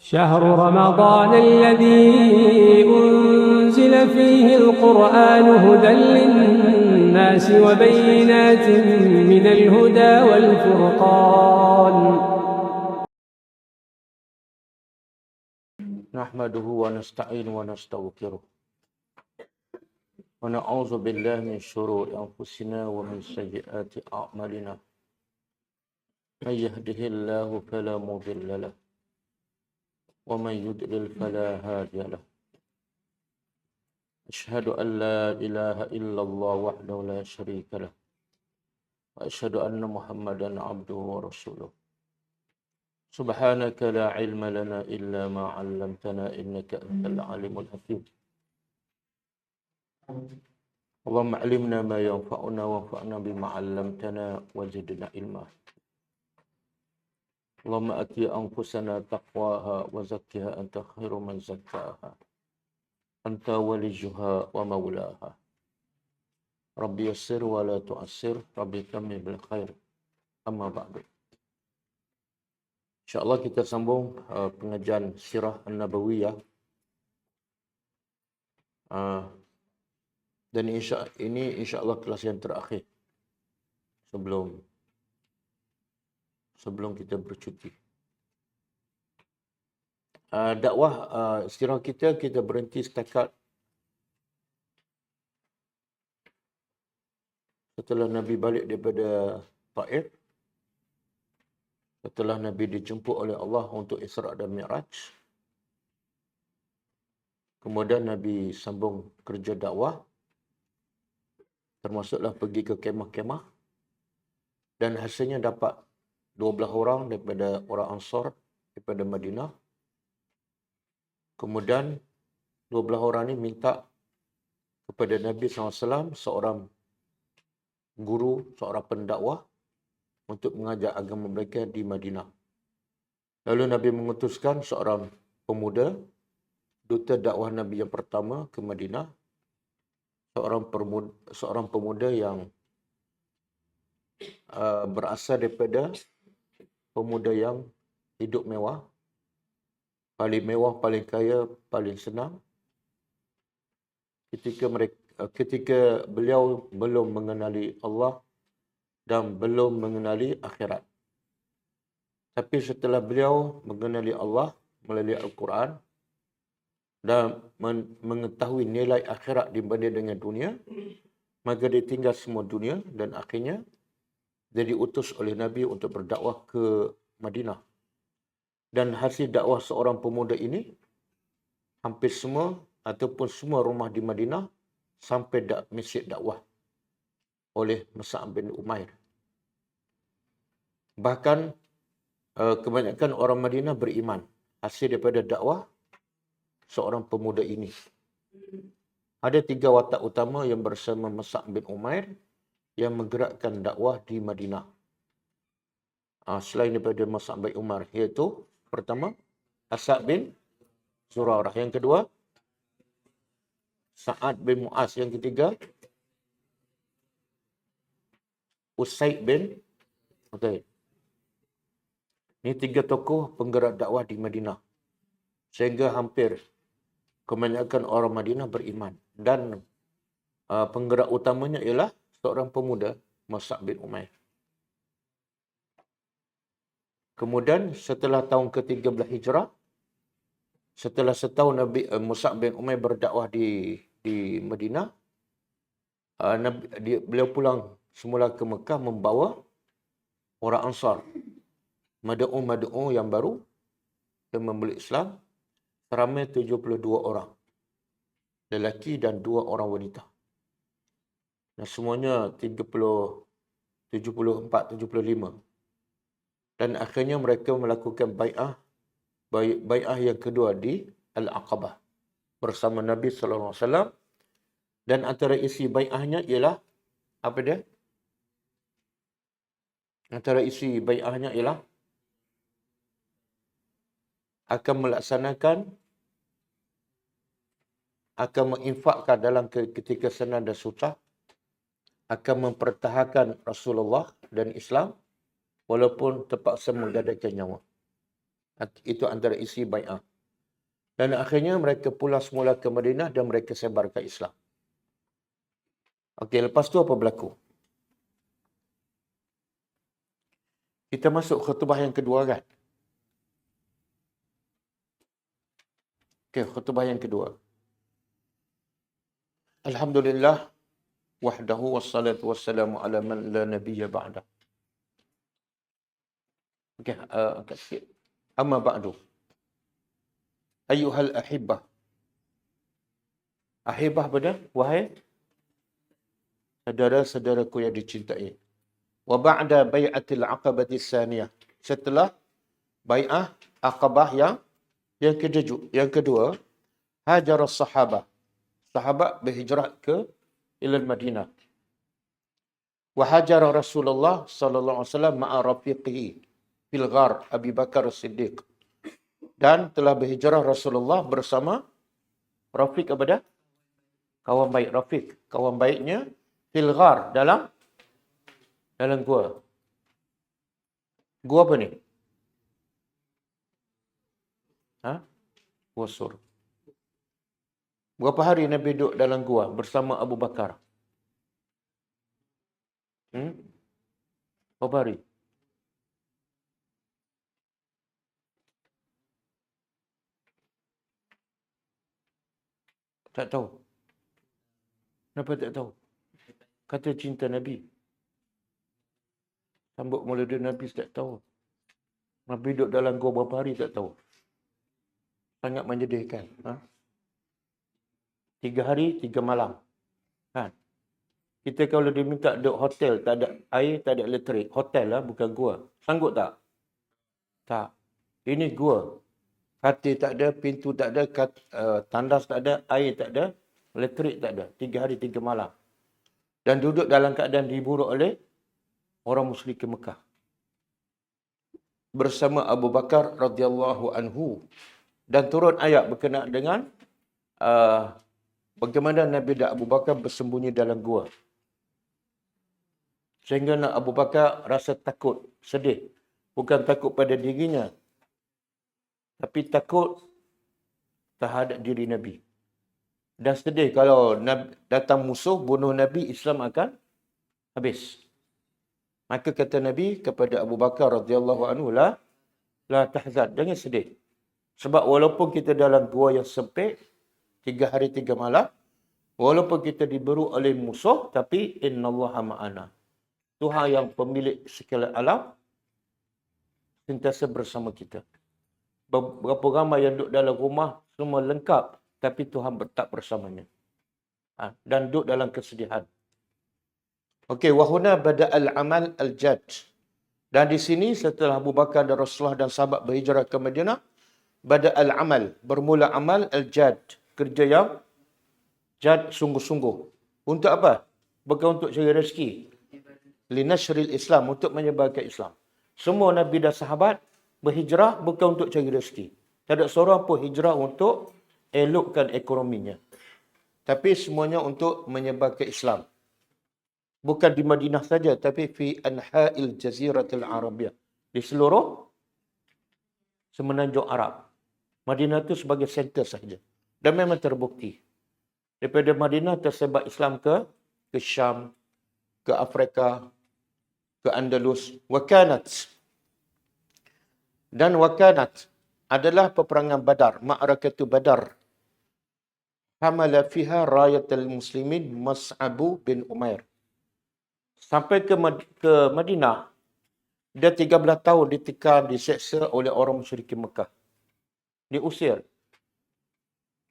شهر رمضان الذي أنزل فيه القرآن هدى للناس وبينات من الهدى والفرقان. نحمده ونستعين ونستغفره ونعوذ بالله من شرور أنفسنا ومن سيئات أعمالنا. من يهده الله فلا مضل له ومن يضلل فلا هادي له. أشهد أن لا إله إلا الله وحده لا شريك له وأشهد أن محمدا عبده ورسوله. سبحانك لا علم لنا إلا ما علمتنا إنك أنت العليم الحكيم. اللهم علمنا ما ينفعنا وانفعنا بما علمتنا وزدنا علما. اللهم آت أنفسنا تقواها وزكها أنت خير من زكاها أنت وليها ومولاها. ربي يسر ولا تعسر ربي تمم بالخير. أما بعد. InsyaAllah kita sambung pengajian Sirah An-Nabawiyah. Dan ini insyaAllah kelas yang terakhir sebelum kita bercuti. Dakwah sirah kita berhenti setakat setelah Nabi balik daripada Taif, setelah Nabi dijemput oleh Allah untuk Isra' dan Mi'raj. Kemudian Nabi sambung kerja dakwah, termasuklah pergi ke kemah-kemah, dan hasilnya dapat 12 orang daripada orang Ansar daripada Madinah. Kemudian 12 orang ni minta kepada Nabi SAW seorang guru, seorang pendakwah untuk mengajar agama mereka di Madinah. Lalu Nabi mengutuskan seorang pemuda, duta dakwah Nabi yang pertama ke Madinah, seorang pemuda yang berasal daripada pemuda yang hidup mewah, paling kaya, paling senang. Ketika beliau belum mengenali Allah dan belum mengenali akhirat. Tapi setelah beliau mengenali Allah melalui Al-Quran dan mengetahui nilai akhirat dibanding dengan dunia, maka dia tinggal semua dunia dan akhirnya dia diutus oleh Nabi untuk berdakwah ke Madinah. Dan hasil dakwah seorang pemuda ini, hampir semua ataupun semua rumah di Madinah sampai masjid dakwah oleh Mus'ab bin Umair. Bahkan kebanyakan orang Madinah beriman hasil daripada dakwah seorang pemuda ini. Ada 3 watak utama yang bersama Mus'ab bin Umair yang menggerakkan dakwah di Madinah. Selain daripada Mus'ab bin Umair, iaitu pertama Asad bin Zurarah, yang kedua Sa'ad bin Mu'az, yang ketiga Usaid bin Hudayr. Ini 3 tokoh penggerak dakwah di Madinah. Sehingga hampir kebanyakan orang Madinah beriman. Dan penggerak utamanya ialah seorang pemuda, Mus'ab bin Umair. Kemudian setelah tahun ke-13 Hijrah, setelah setahun Mus'ab bin Umair berdakwah di Madinah, beliau pulang semula ke Mekah membawa orang Ansar, mad'u yang baru yang memeluk Islam, seramai 72 orang lelaki dan 2 orang wanita. Dan semuanya 75. Dan akhirnya mereka melakukan bai'ah yang kedua di Al-Aqabah bersama Nabi sallallahu alaihi wasallam. Dan antara isi bai'ahnya ialah apa dia? Antara isi bai'ahnya ialah akan menginfakkan dalam ketika senang dan susah, akan mempertahankan Rasulullah dan Islam walaupun terpaksa menggadaikan nyawa. Itu antara isi bai'ah. Dan akhirnya mereka pulang semula ke Madinah dan mereka sebarkan Islam. Okey, lepas tu apa berlaku? Kita masuk khutbah yang kedua kan? Okey, khutbah yang kedua. Alhamdulillah wahdahu wassalatu wassalamu ala man la nabiyya ba'da. Okey, angkat sikit. Amma ba'du. Ayyuhal ahibbah. Ahibbah pada wahai saudara-saudaraku yang dicintai. Wa ba'da bai'atil aqabati tsaniyah. Setelah bai'ah Aqabah yang kedua, hajar as-sahabah. Sahabat berhijrah ke ila Madinah. Wa hajara Rasulullah sallallahu alaihi wasallam ma'a rafiqihi fil ghar Abi Bakar As-Siddiq. Dan telah berhijrah Rasulullah bersama Rafiq kepada kawan baik Rafiq, kawan baiknya fil ghar dalam gua. Gua apa ni? Gua Sur. Berapa hari Nabi duduk dalam gua bersama Abu Bakar? Berapa hari? Tak tahu. Kenapa tak tahu? Kata cinta Nabi. Sambut maulid Nabi tak tahu. Nabi duduk dalam gua berapa hari tak tahu. Sangat menyedihkan. 3 hari, 3 malam. Kan? Kita kalau diminta duduk hotel, tak ada air, tak ada elektrik. Hotel lah, bukan gua. Sanggup tak? Tak. Ini gua. Katil tak ada, pintu tak ada, tandas tak ada, air tak ada, elektrik tak ada. 3 hari, 3 malam. Dan duduk dalam keadaan diburu oleh orang musyrik ke Mekah. Bersama Abu Bakar radhiyallahu anhu. Dan turun ayat berkenaan dengan bagaimana Nabi dan Abu Bakar bersembunyi dalam gua. Sehingga Abu Bakar rasa takut, sedih. Bukan takut pada dirinya, tapi takut terhadap diri Nabi. Dan sedih kalau datang musuh bunuh Nabi, Islam akan habis. Maka kata Nabi kepada Abu Bakar radhiyallahu anhu, la tahzan, jangan sedih. Sebab walaupun kita dalam gua yang sempit, 3 hari 3 malam, walaupun kita diburu oleh musuh, tapi innallaha ma'ana. Tuhan yang pemilik segala alam sentiasa bersama kita. Berapa ramai yang duduk dalam rumah, semua lengkap, tapi Tuhan tak bersamanya. Dan duduk dalam kesedihan. Okey, wahuna bada al-amal al-jad. Dan di sini setelah Abu Bakar dan Rasulullah dan sahabat berhijrah ke Madinah, bada al-amal, bermula amal al-jad, kerja yang jad, sungguh-sungguh. Untuk apa? Bukan untuk cari rezeki. Linashril Islam, untuk menyebarkan Islam. Semua Nabi dan sahabat berhijrah bukan untuk cari rezeki. Tak ada seorang pun hijrah untuk elokkan ekonominya. Tapi semuanya untuk menyebarkan Islam. Bukan di Madinah saja, tapi fi anha'il jaziratil Arabiyah. Di seluruh semenanjung Arab. Madinah itu sebagai center saja. Dan memang terbukti. Daripada Madinah tersebar Islam ke Syam, ke Afrika, ke Andalus. Wakanat. Dan wakanat adalah peperangan Badar. Ma'rakatu Badar. Hamala fiha rayatul muslimin Mas'abu bin Umair. Sampai ke Madinah, dia 13 tahun ditekan, diseksa oleh orang musyrikin Mekah. Diusir.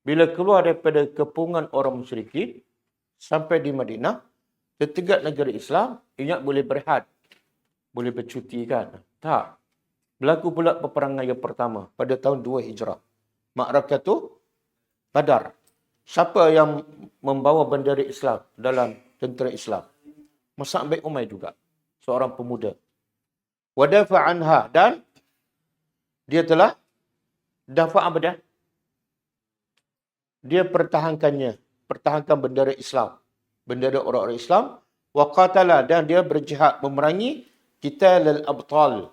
Bila keluar daripada kepungan orang musyrikin, sampai di Madinah, Ketika negara Islam, ingat boleh berehat. Boleh bercuti kan? Tak. Berlaku pula peperangan yang pertama pada tahun 2 Hijrah. Ma'rakatu Badar. Siapa yang membawa bendera Islam dalam tentera Islam? Mus'ab bin Umair juga. Seorang pemuda. Wadafa anha. Dan dia telah dafa' apa dia? Dia pertahankannya. Pertahankan bendera Islam. Bendera orang-orang Islam. Wa qatala. Dan dia berjihad memerangi qital al-abtal.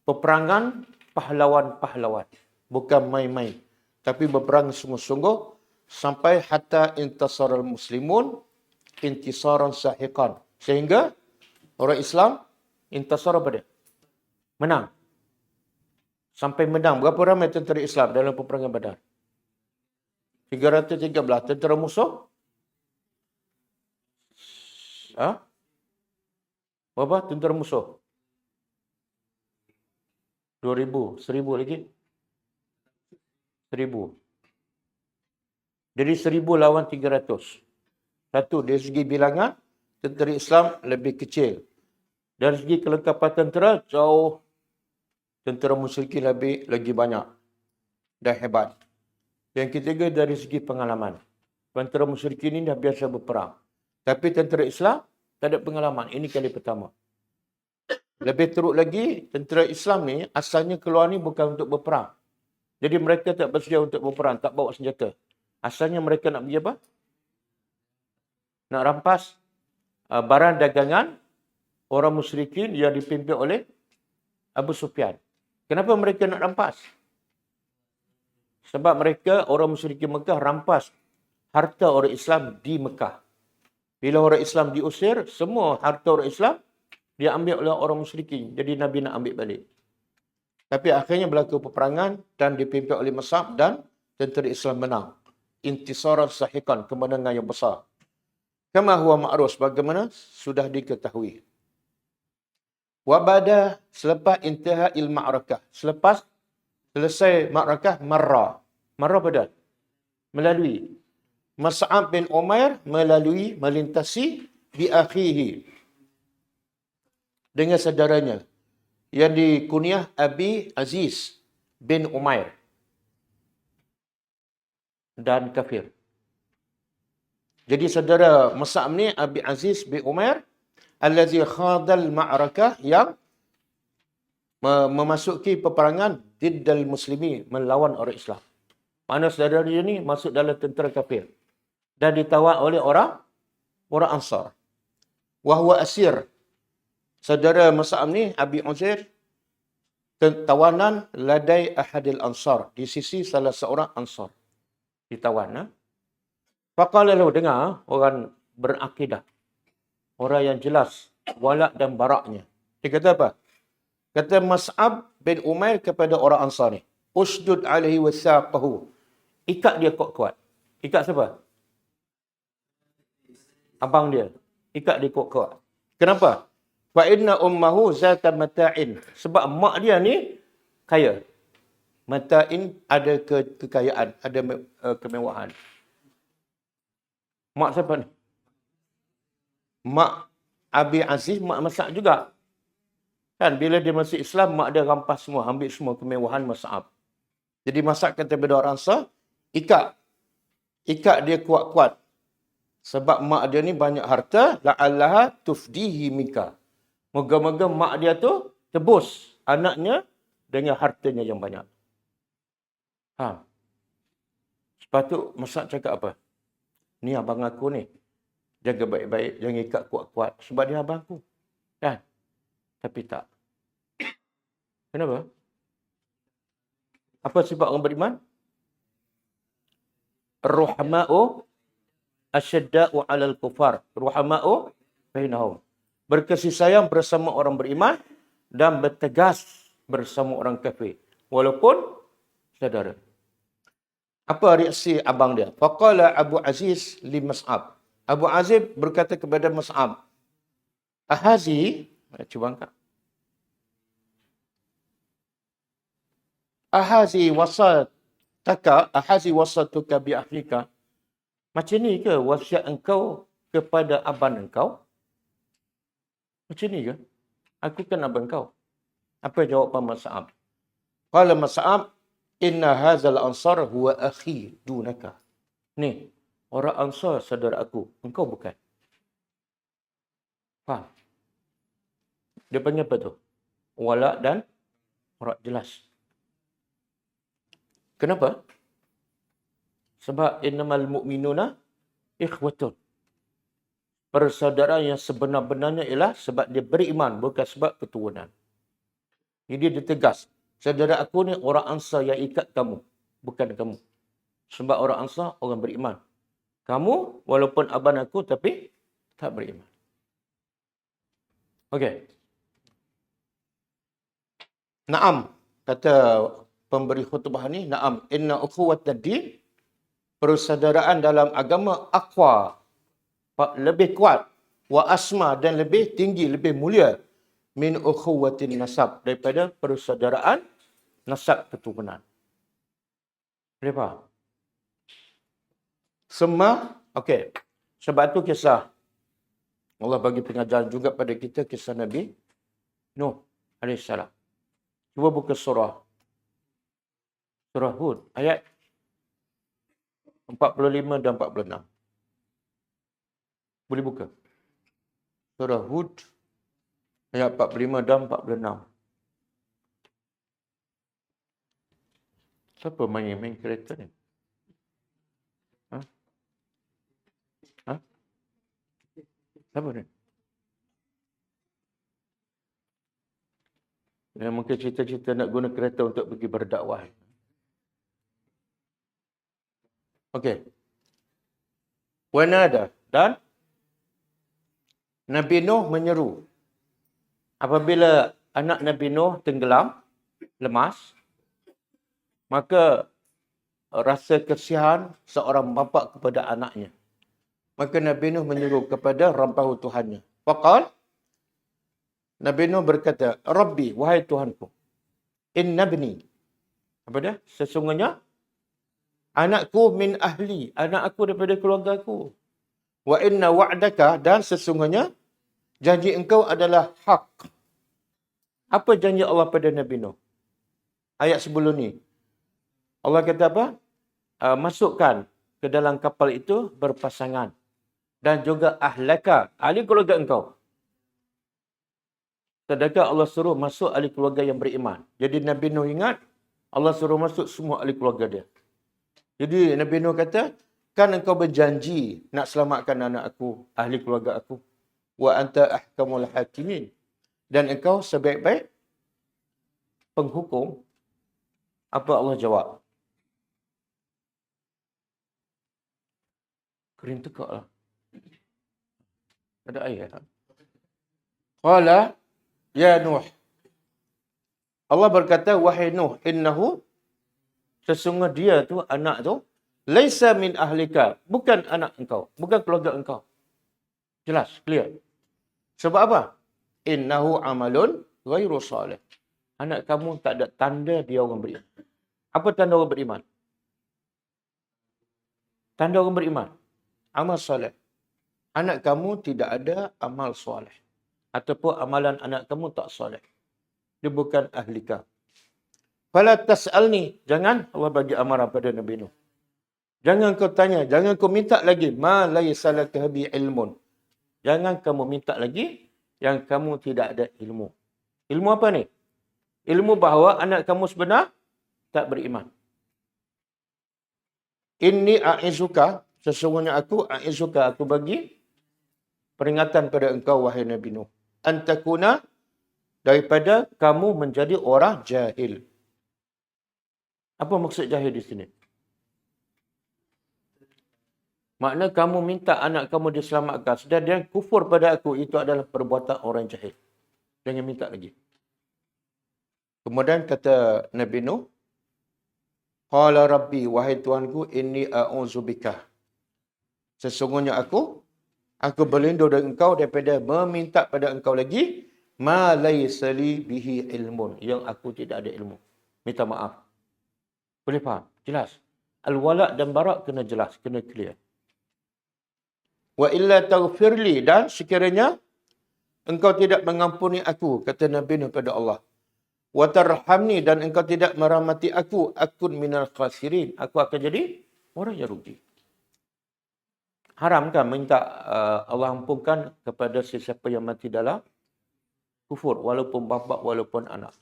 Peperangan pahlawan-pahlawan. Bukan main-main. Tapi berperang sungguh-sungguh sampai hatta intasaral muslimun intisaran sahiqan. Sehingga orang Islam intasar apa dia? Menang. Sampai menang. Berapa ramai tentera Islam dalam peperangan Badar? 313. Tentera musuh? Berapa tentera musuh? 2,000. 1,000 lagi? 1,000. Jadi 1,000 lawan 300. Satu, dari segi bilangan, tentera Islam lebih kecil. Dari segi kelengkapan tentera, jauh tentera musyrikin lagi banyak dan hebat. Yang ketiga, dari segi pengalaman. Tentera musyrikin ini dah biasa berperang. Tapi tentera Islam tak ada pengalaman. Ini kali pertama. Lebih teruk lagi, tentera Islam ni asalnya keluar ni bukan untuk berperang. Jadi mereka tak bersedia untuk berperang, tak bawa senjata. Asalnya mereka nak pergi apa? Nak rampas barang dagangan orang musyrikin yang dipimpin oleh Abu Sufyan. Kenapa mereka nak rampas? Sebab mereka, orang musyrikin Mekah, rampas harta orang Islam di Mekah. Bila orang Islam diusir, semua harta orang Islam diambil oleh orang musyrikin. Jadi Nabi nak ambil balik. Tapi akhirnya berlaku peperangan dan dipimpin oleh Mus'ab dan tentera Islam menang. Intisaran sahiqan, kemenangan yang besar. Kama huwa ma'ruf, bagaimana sudah diketahui. Wabada, selepas intiha il-ma'rakah. Selepas selesai ma'rakah, marra. Marra pada? Melalui. Mus'ab bin Umair melintasi bi akhihi. Dengan saudaranya. Yang dikunyah Abi Aziz bin Umair. Dan kafir. Jadi saudara Mus'ab ni Abi Aziz bin Umair allazi khadal ma'rakah, yang memasuki peperangan diddal muslimi, melawan orang Islam. Mana saudara dia ni masuk dalam tentera kafir dan ditawan oleh orang Ansar. Wa huwa asir. Saudara Mus'ab ni Abi Aziz tawanan ladai ahadil Ansar, di sisi salah seorang Ansar. Ditawan. Faqala lahu, dengar orang berakidah. Orang yang jelas walak dan baraknya. Dia kata apa? Kata Mus'ab bin Umair kepada orang Ansar ni, usdud alaihi wasaqahu. Ikat dia kuat-kuat. Ikat siapa? Abang dia. Ikat dia kuat-kuat. Kenapa? Fa inna ummahu zata mata'in. Sebab mak dia ni kaya. Mata'in ada kekayaan, ada kemewahan. Mak siapa ni? Mak Abi Aziz, mak Mus'ab juga. Kan, bila dia masuk Islam, mak dia rampas semua, ambil semua kemewahan Mus'ab. Jadi Mus'ab kata kepada orang Ansar, ikat dia kuat-kuat. Sebab mak dia ni banyak harta, la'allaha tufdihi minka. Moga-moga mak dia tu tebus anaknya dengan hartanya yang banyak. Sepatut Mus'ab cakap apa? Ni abang aku ni. Jaga baik-baik. Jangan ikat kuat-kuat. Sebab dia abang aku. Kan? Tapi tak. Kenapa? Apa sifat orang beriman? Ruhama'u asyadda'u alal kufar. Ruhama'u bainahum. Berkasih sayang bersama orang beriman dan bertegas bersama orang kafir. Walaupun saudara. Apa reaksi abang dia? Faqala Abu Aziz li Mus'ab. Abu Aziz berkata kepada Mus'ab, Ahazi, cuba angkat. Ahazi wasatuka bi ahlika. Macam ni ke wasiat engkau kepada abang engkau? Macam ni ke? Aku kan abang engkau. Apa jawapan Mus'ab? Qala Mus'ab, inna hazal ansar huwa akhi dunaka. Ni, orang Ansar saudara aku. Engkau bukan. Faham? Dia panggil apa tu? Walak dan barak, jelas. Kenapa? Sebab innamal mu'minuna ikhwatun. Persaudaraan yang sebenar-benarnya ialah sebab dia beriman, bukan sebab keturunan. Jadi dia tegas. Saudara aku ni orang Ansar yang ikat kamu, bukan kamu. Sebab orang Ansar orang beriman. Kamu walaupun abang aku tapi tak beriman. Okey. Naam, kata pemberi khutbah ni, naam, inna ukhuwatad din, persaudaraan dalam agama aqwa, lebih kuat, wa asma dan lebih tinggi, lebih mulia min ukhuwatin nasab, daripada persaudaraan nasab keturunan. Boleh faham? Semua, okey. Sebab tu kisah Allah bagi pengajaran juga pada kita, kisah Nabi Nuh alaihissalam. Cuba buka surah Hud ayat 45 dan 46. Boleh buka. Surah Hud ayat 45 dan 46. Siapa main kereta ni? Ha? Ha? Siapa ni? Yang mungkin cita-cita nak guna kereta untuk pergi berdakwah. Okey. Wanada, dan Nabi Nuh menyeru. Apabila anak Nabi Nuh tenggelam, lemas, maka rasa kesian seorang bapa kepada anaknya. Maka Nabi Nuh menyeru kepada Rabbahu Tuhannya. Faqal, Nabi Nuh berkata, Rabbi, wahai Tuhanku, inna bni. Apa dia? Sesungguhnya anakku min ahli, anak aku daripada keluarga aku. Wa inna wa'daka, dan sesungguhnya janji engkau adalah hak. Apa janji Allah pada Nabi Nuh? Ayat sebelum ni. Allah kata apa? Masukkan ke dalam kapal itu berpasangan. Dan juga ahlaka, ahli keluarga engkau. Sedangkan Allah suruh masuk ahli keluarga yang beriman. Jadi Nabi Nuh ingat, Allah suruh masuk semua ahli keluarga dia. Jadi Nabi Nuh kata, kan engkau berjanji nak selamatkan anak aku, ahli keluarga aku. Wa anta ahkamul hakimin. Dan engkau sebaik-baik penghukum. Apa Allah jawab? Kering tekak lah. Ada ayat. Qala, ya Nuh. Allah berkata, wahai Nuh, innahu, sesungguhnya dia tu, anak tu, laisa min ahlika, bukan anak engkau, bukan keluarga engkau. Jelas, clear. Sebab apa? Innahu amalun ghairu salih. Anak kamu tak ada tanda dia orang beriman. Apa tanda orang beriman? Tanda orang beriman. Amal soleh. Anak kamu tidak ada amal soleh. Ataupun amalan anak kamu tak soleh. Dia bukan ahlika. Fala tas'alni. Jangan Allah bagi amaran pada Nabi Nuh. Jangan kau tanya. Jangan kau minta lagi. Ma laysa laka bi ilmun. Jangan kamu minta lagi yang kamu tidak ada ilmu. Ilmu apa ni? Ilmu bahawa anak kamu sebenar tak beriman. Inni a'izuka, sesungguhnya aku bagi peringatan pada engkau wahai Nabi Nuh. Antakuna, daripada kamu menjadi orang jahil. Apa maksud jahil di sini? Makna kamu minta anak kamu diselamatkan. Sedang dia kufur pada aku, itu adalah perbuatan orang jahil. Jangan minta lagi. Kemudian kata Nabi Nuh, Qala Rabbi, wahai Tuhanku, inni a'udzubika. Sesungguhnya aku berlindung dari engkau daripada meminta pada engkau lagi, ma laysa li bihi ilmun, yang aku tidak ada ilmu. Minta maaf. Boleh faham? Jelas. Al-wala' dan bara' kena jelas, kena clear. Wa illa taghfirli, dan sekiranya engkau tidak mengampuni aku, kata Nabi Nuh kepada Allah. Wa tarhamni, dan engkau tidak merahmati aku, akun minal khasirin, aku akan jadi orang yang rugi. Haram kan minta Allah ampunkan kepada sesiapa yang mati dalam kufur, walaupun bapa, walaupun anak.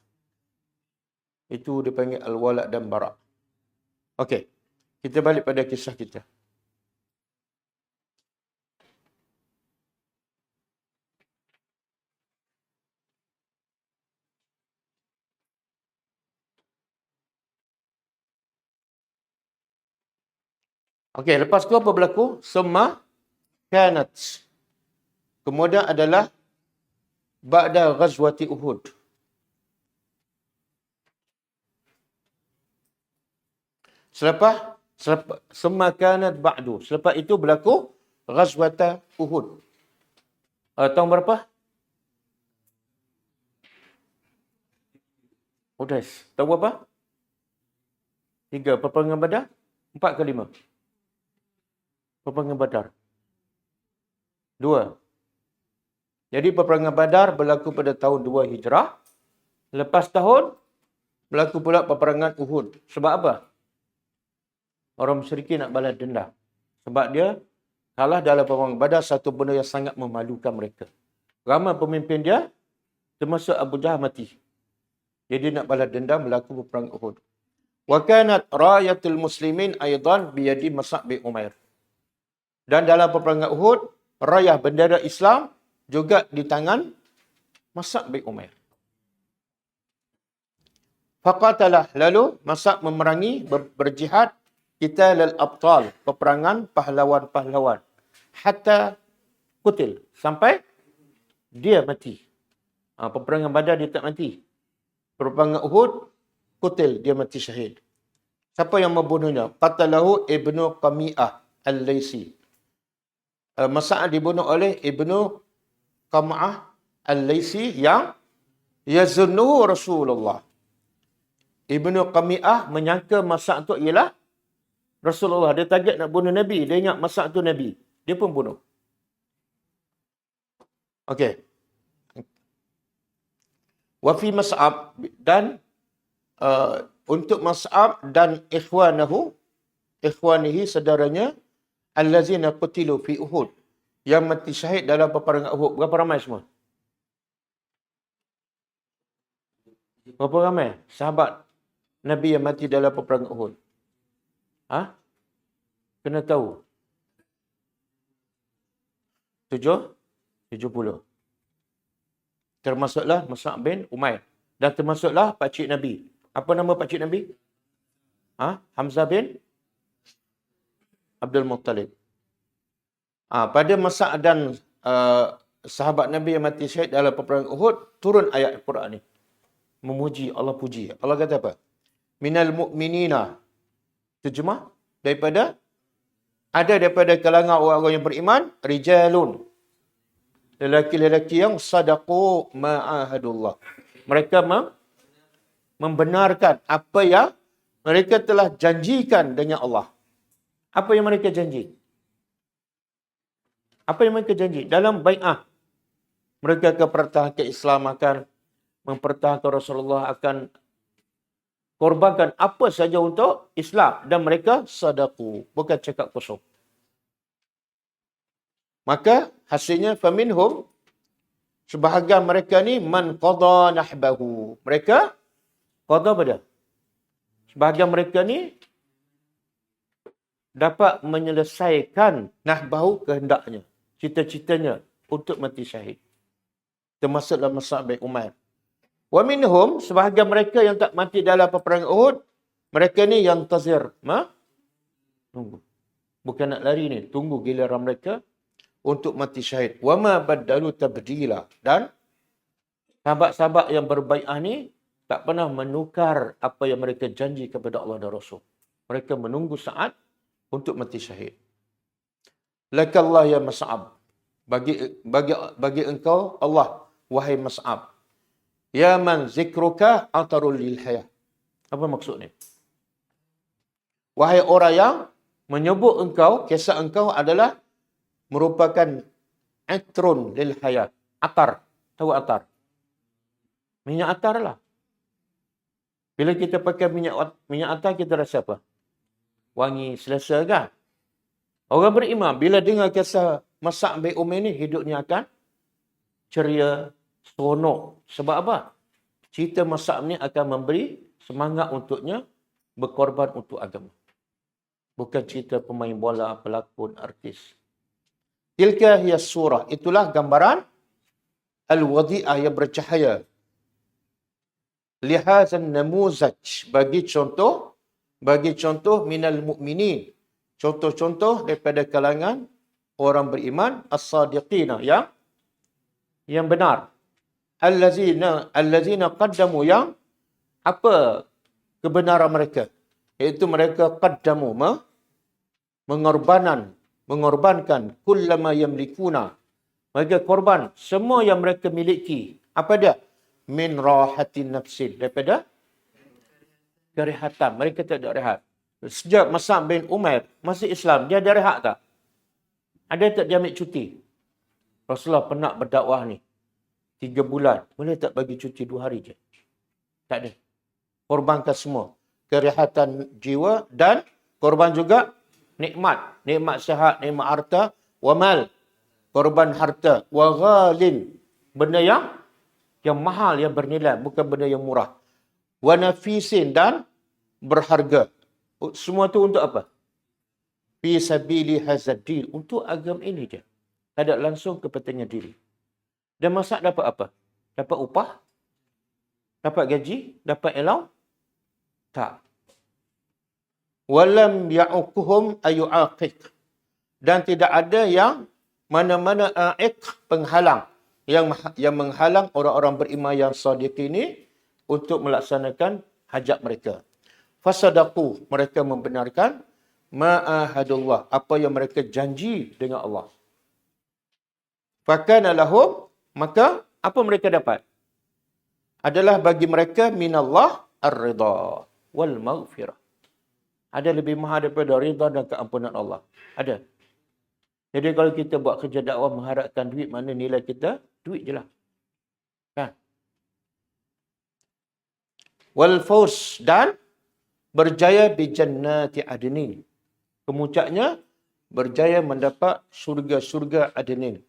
Itu dipanggil al-wala' dan bara'. Okey, kita balik pada kisah kita. Okey, lepas tu apa berlaku? Summa kanat. Kemudian adalah ba'da ghazwati Uhud. Selepas summa kanat ba'du. Selepas itu berlaku ghazwata Uhud. Tahun berapa? Udas. Tahu berapa? 3. Peperangan Badar? 4 ke 5? Peperangan Badar. 2. Jadi peperangan Badar berlaku pada tahun 2 Hijrah. Lepas tahun, berlaku pula peperangan Uhud. Sebab apa? Orang musyrikin nak balas dendam. Sebab dia kalah dalam peperangan Badar, satu benda yang sangat memalukan mereka. Ramai pemimpin dia, termasuk Abu Jahal mati. Jadi nak balas dendam, berlaku peperangan Uhud. Wa kanat rayatul muslimin aidan biyadi Mus'ab bin Umair. Dan dalam peperangan Uhud, rayah bendera Islam juga di tangan Mus'ab bin Umair. Faqatalah, lalu Mus'ab memerangi, berjihad, qitalal abtal, peperangan pahlawan-pahlawan. Hatta kutil, sampai dia mati. Peperangan Badar dia tak mati. Peperangan Uhud, kutil, dia mati syahid. Siapa yang membunuhnya? Qatalahu Ibnu Qami'ah Al-Laysi. Mus'ab dibunuh oleh Ibnu Qami'ah Al-Laysi yang yazunnuhu Rasulullah. Ibnu Qami'ah menyangka Mus'ab itu ialah Rasulullah. Dia target nak bunuh Nabi. Dia ingat Mus'ab itu Nabi. Dia pun bunuh. Okey. Wafi Mus'ab dan untuk Mus'ab dan ikhwanihi saudaranya allazina qutilu fi Uhud, yang mati syahid dalam peperangan Uhud. Berapa ramai semua? Berapa ramai sahabat Nabi yang mati dalam peperangan Uhud? Kena tahu. 70. Termasuklah Mus'ab bin Umair. Dan termasuklah pakcik Nabi. Apa nama pakcik Nabi? Hamzah bin Abdul Muttalib. Pada Mus'ab dan sahabat Nabi yang mati syahid dalam peperangan Uhud, turun ayat Al-Quran ni. Memuji, Allah puji. Allah kata apa? Minal mu'minina. Terjemah daripada kalangan orang-orang yang beriman, rijalun, lelaki-lelaki yang sadaqu ma'ahadullah. Mereka membenarkan apa yang mereka telah janjikan dengan Allah. Apa yang mereka janji? Apa yang mereka janji? Dalam bai'ah, mereka akan pertahankan Islam, akan mempertahankan Rasulullah, akan korbankan apa saja untuk Islam. Dan mereka sadaqu, bukan cakap kosong. Maka hasilnya faminhum, sebahagian mereka ni man qada nahbahu. Mereka qada apa dia? Sebahagian mereka ni dapat menyelesaikan nahbahu, kehendaknya, cita-citanya untuk mati syahid. Termasuklah Mus'ab bin Umair. Wa minhum, sebahagian mereka yang tak mati dalam peperangan Uhud, mereka ni yang tazir. Tunggu. Bukan nak lari ni, tunggu giliran mereka untuk mati syahid. Wa ma baddalu tabdila. Dan sahabat-sahabat yang berbai'ah ni tak pernah menukar apa yang mereka janji kepada Allah dan Rasul. Mereka menunggu saat untuk mati syahid. Lakallah ya Mus'ab. Bagi engkau Allah, wahai Mus'ab. Ya man zikruka atarul lil hayah. Apa maksud ni? Wahai orang yang menyebut engkau, kisah engkau adalah merupakan atrun lil hayat. Atar. Tahu atar? Minyak atar lah. Bila kita pakai minyak atar, kita rasa apa? Wangi, selesa kan? Orang beriman, bila dengar kisah Mus'ab bin Umair ni, hidupnya akan ceria, seronok. Sebab apa? Cerita Mus'ab ni akan memberi semangat untuknya berkorban untuk agama. Bukan cerita pemain bola, pelakon, artis. Tilka hiya surah. Itulah gambaran al-wadi'ah yang bercahaya. Lihazan namuzaj. Bagi contoh minal mu'minin. contoh-contoh daripada kalangan orang beriman as-sadiqina yang benar. Allazina qaddamu, yang apa kebenaran mereka? Iaitu mereka qaddamu, mengorbankan kullama yamlikuna. Mereka korban semua yang mereka miliki. Apa dia? Min rahatin nafsin, daripada kerehatan. Mereka tak ada rehat. Sejak Mus'ab bin Umair masih Islam, dia ada rehat tak? Ada tak dia ambil cuti? Rasulullah pernah berdakwah ni 3 bulan. Boleh tak bagi cuti 2 hari je? Tak ada. Korbankan semua. Kerehatan jiwa dan korban juga nikmat. Nikmat sihat, nikmat harta. Wamal. Korban harta. Wa ghalin. Benda yang mahal, yang bernilai. Bukan benda yang murah. Wa nafisin, dan berharga. Semua tu untuk apa? Fi sabili hazadil. Untuk agama ini je. Tak ada langsung kepentingan diri. Dan masak dapat apa? Dapat upah? Dapat gaji? Dapat allowance? Tak. Walam ya'ukuhum ayu'aqiq. Dan tidak ada yang mana-mana a'iq, penghalang. Yang menghalang orang-orang beriman yang sadiq ini untuk melaksanakan hajat mereka. Fasadaku, mereka membenarkan ma'ahadullah, apa yang mereka janji dengan Allah. Fakana lahum, maka apa mereka dapat? Adalah bagi mereka minallah ar-ridha wal maghfirah. Ada lebih mahal daripada ridha dan keampunan Allah. Ada. Jadi kalau kita buat kerja dakwah mengharapkan duit, mana nilai kita? Duit je lah. Kan? Wal faus, dan berjaya bi jannati adnin. Kemuncaknya berjaya mendapat surga-surga adnin.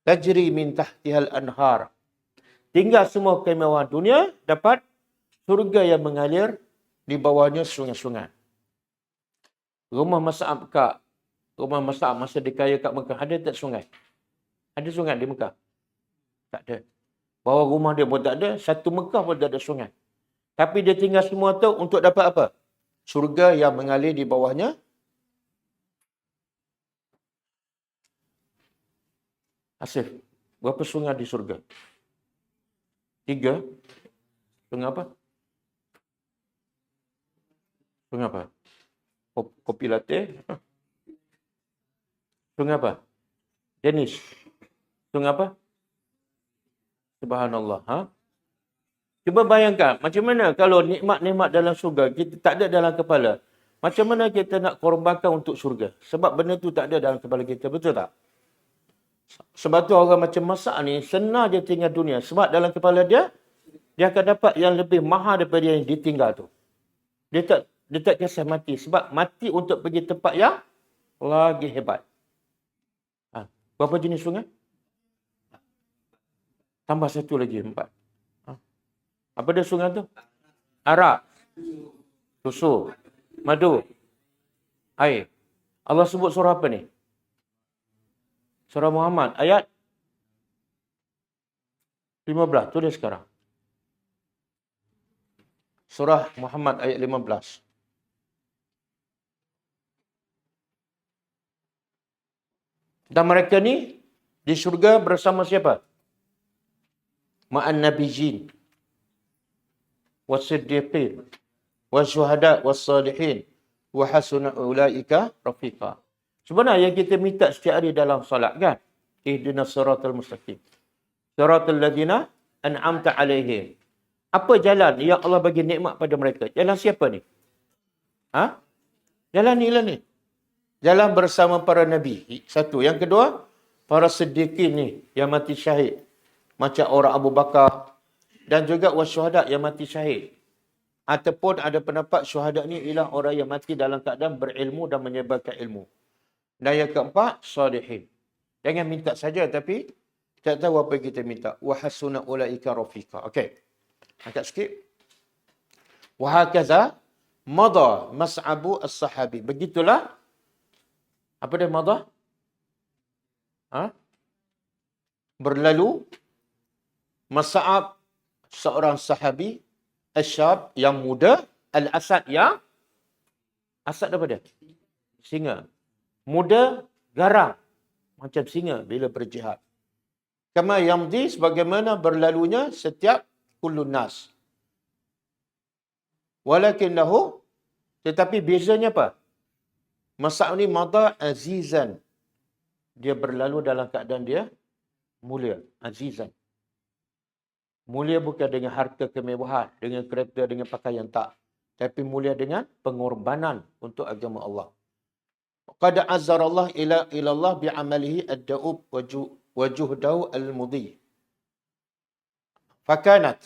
Tajri min tahtihal anhar. Tinggal semua kemewahan dunia, dapat surga yang mengalir di bawahnya sungai-sungai. Rumah Mus'ab masa dia kaya kat Mekah, ada tak sungai? Ada sungai di Mekah? Tak ada. Bawah rumah dia pun tak ada, satu Mekah pun tak ada sungai. Tapi dia tinggal semua tu untuk dapat apa? Surga yang mengalir di bawahnya. Asif, berapa sungai di surga? 3. Sungai apa? Sungai apa? Kopi latte? Sungai apa? Jenis. Sungai apa? Subhanallah. Ha? Cuba bayangkan, macam mana kalau nikmat-nikmat dalam surga kita tak ada dalam kepala. Macam mana kita nak korbankan untuk surga? Sebab benda tu tak ada dalam kepala kita. Betul tak? Sebab tu orang macam Mus'ab ni senang je tinggal dunia. Sebab dalam kepala dia akan dapat yang lebih mahal daripada yang ditinggal tu. Dia tak kisah mati. Sebab mati untuk pergi tempat yang lagi hebat. Ha. Berapa jenis sungai? Tambah satu lagi, 4. Ha. Apa dia sungai tu? Arak, susu, madu, air. Allah sebut surah apa ni? Surah Muhammad, ayat 15. Tulis sekarang. Surah Muhammad ayat 15. Dan mereka ni di syurga bersama siapa? Ma'an nabiyyin, was-siddiqin, was-syuhada, was-salihin, wa hasuna ulaika rafiqa. Sebenarnya yang kita minta setiap hari dalam solat kan? Ihdinas siratal mustaqim. Siratal ladzina an'amta alaihim. Apa jalan yang Allah bagi nikmat pada mereka? Jalan siapa ni? Ha? Jalan ni. Jalan bersama para nabi. Satu. Yang kedua, para siddiqin ni yang mati syahid. Macam orang Abu Bakar dan juga wasyuhada yang mati syahid. Ataupun ada pendapat syuhada ni ialah orang yang mati dalam keadaan berilmu dan menyebarkan ilmu. Dan yang keempat, salihin. Jangan minta saja tapi tak tahu apa yang kita minta. Wa hasuna ulaika rafiqa. Okey. Angkat sikit. Wa hakaza mada mas'abu as-sahabi. Begitulah. Apa dia mada? Ha? Berlalu Mus'ab, seorang sahabi, asyab yang muda, al-asad yang Asad apa dia? singa. Muda, garang. Macam singa bila berjihad. Kama yamdi, sebagaimana berlalunya setiap kullun nas. Walakinnahu, tetapi bezanya apa? Mas'ab ni mada azizan. Dia berlalu dalam keadaan dia mulia. Azizan. Mulia bukan dengan harta kemewahan, dengan kereta, dengan pakaian, tak. Tapi mulia dengan pengorbanan untuk agama Allah. Qad azzara Allah ila Allah bi'amalihi ad-da'ub wa juhdahu al-mudhi. Fakanat.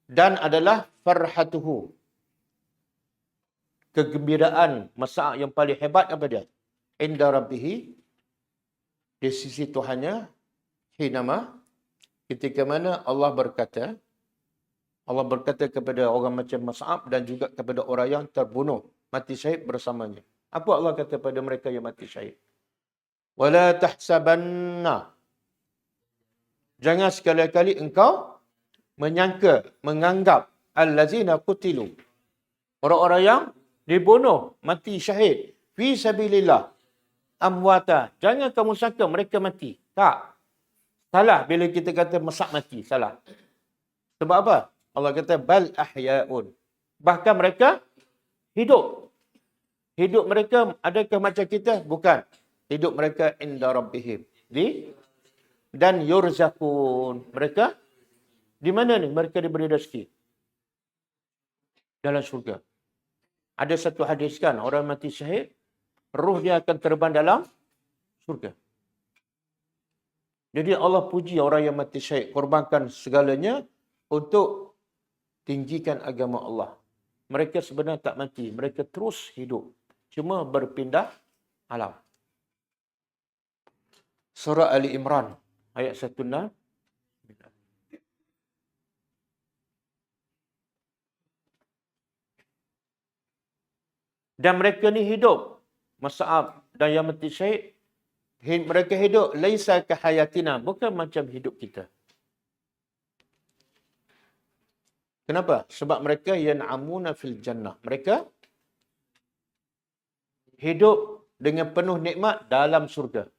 Dan adalah farhatuhu. Kegembiraan Mas'ab yang paling hebat apa dia? Inda rabbihi. Di sisi Tuhannya. Hinama. Ketika mana Allah berkata kepada orang macam Mas'ab dan juga kepada orang yang terbunuh, mati syahid bersamanya. Apa Allah kata pada mereka yang mati syahid? Wala tahsabanna. Jangan sekali-kali engkau menganggap allazina qutilu. Orang-orang yang dibunuh, mati syahid fi sabilillah amwata. Jangan kamu sangka mereka mati. Tak. Salah bila kita kata Mas'ab mati. Salah. Sebab apa? Allah kata, bal ahya'un. Bahkan mereka hidup. Hidup mereka adakah macam kita? Bukan. Hidup mereka inda rabbihim. Dan yurzakun. Mereka di mana ni? Mereka diberi rezeki. Dalam syurga. Ada satu hadis kan, orang mati syahid, roh dia akan terbang dalam syurga. Jadi Allah puji orang yang mati syahid, korbankan segalanya untuk tinggikan agama Allah. Mereka sebenarnya tak mati, mereka terus hidup. Cuma berpindah alam. Surah Ali Imran, ayat 1. Dan mereka ni hidup. Mas'ab dan yang mati syahid, mereka hidup laisa kahayatina, bukan macam hidup kita. Kenapa? Sebab mereka yan'amuna fil jannah. Mereka hidup dengan penuh nikmat dalam surga.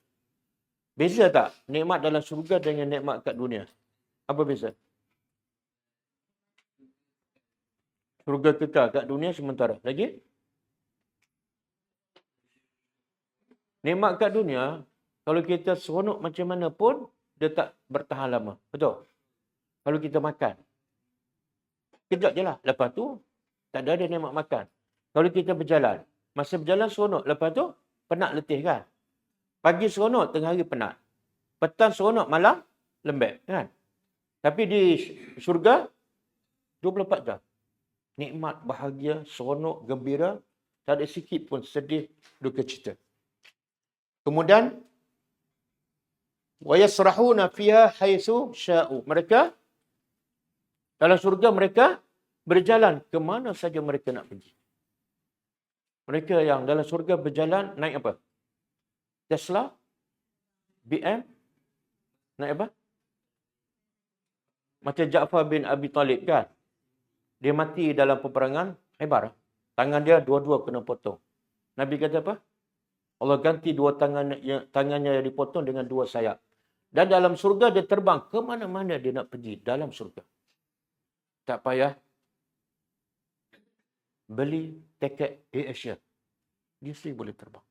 Beza tak? Nikmat dalam surga dengan nikmat kat dunia. Apa beza? Surga kekal, kat dunia sementara. Lagi? Nikmat kat dunia, kalau kita seronok macam mana pun, dia tak bertahan lama. Betul? Kalau kita makan. Kejap je lah. Lepas tu, tak ada nikmat makan. Kalau kita berjalan. Masa berjalan seronok. Lepas tu, penat letih kan? Pagi seronok, tengah hari penat. Petang seronok, malam lembek kan? Tapi di syurga, 24 jam. Nikmat, bahagia, seronok, gembira. Tak ada sikit pun sedih, duka cita. Kemudian, وَيَسْرَحُونَ فِيهَا حَيْثُ شَاءُوا. Mereka, dalam surga mereka berjalan ke mana saja mereka nak pergi. Mereka yang dalam surga berjalan naik apa? Tesla? BM? Naik apa? Macam Ja'far bin Abi Talib kan? Dia mati dalam peperangan Khaybar. Tangan dia dua-dua kena potong. Nabi kata apa? Allah ganti dua tangannya yang dipotong dengan dua sayap. Dan dalam surga dia terbang ke mana-mana dia nak pergi dalam surga. Tak payah beli tiket AirAsia. Dia sendiri boleh terbang.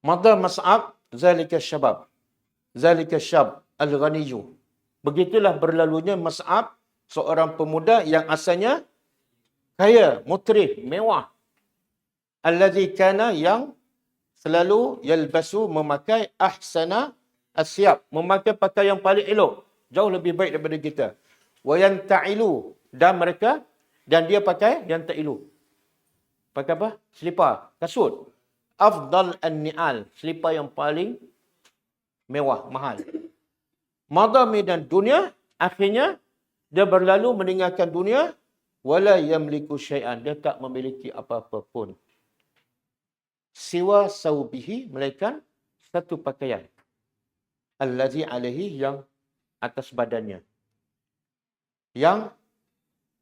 Madha Mas'ab zalika syabab. Zalika syab al-ghaniyyu. Begitulah berlalunya Mas'ab, seorang pemuda yang asalnya kaya, mutrif, mewah. Allazi kana, yang selalu yalbasu, memakai ahsana asyab, memakai pakaian yang paling elok, jauh lebih baik daripada kita. Wa yanta'ilu, dan dia pakai yang ta'ilu. Pakai apa? Selipar, kasut. Afdal an-ni'al, selipar yang paling mewah, mahal. Madami dan dunia, akhirnya dia berlalu meninggalkan dunia, wala yamliku syai'an, dia tak memiliki apa-apa pun. Siwa saubihi, melainkan satu pakaian. Allazi alaihi, yang atas badannya. Yang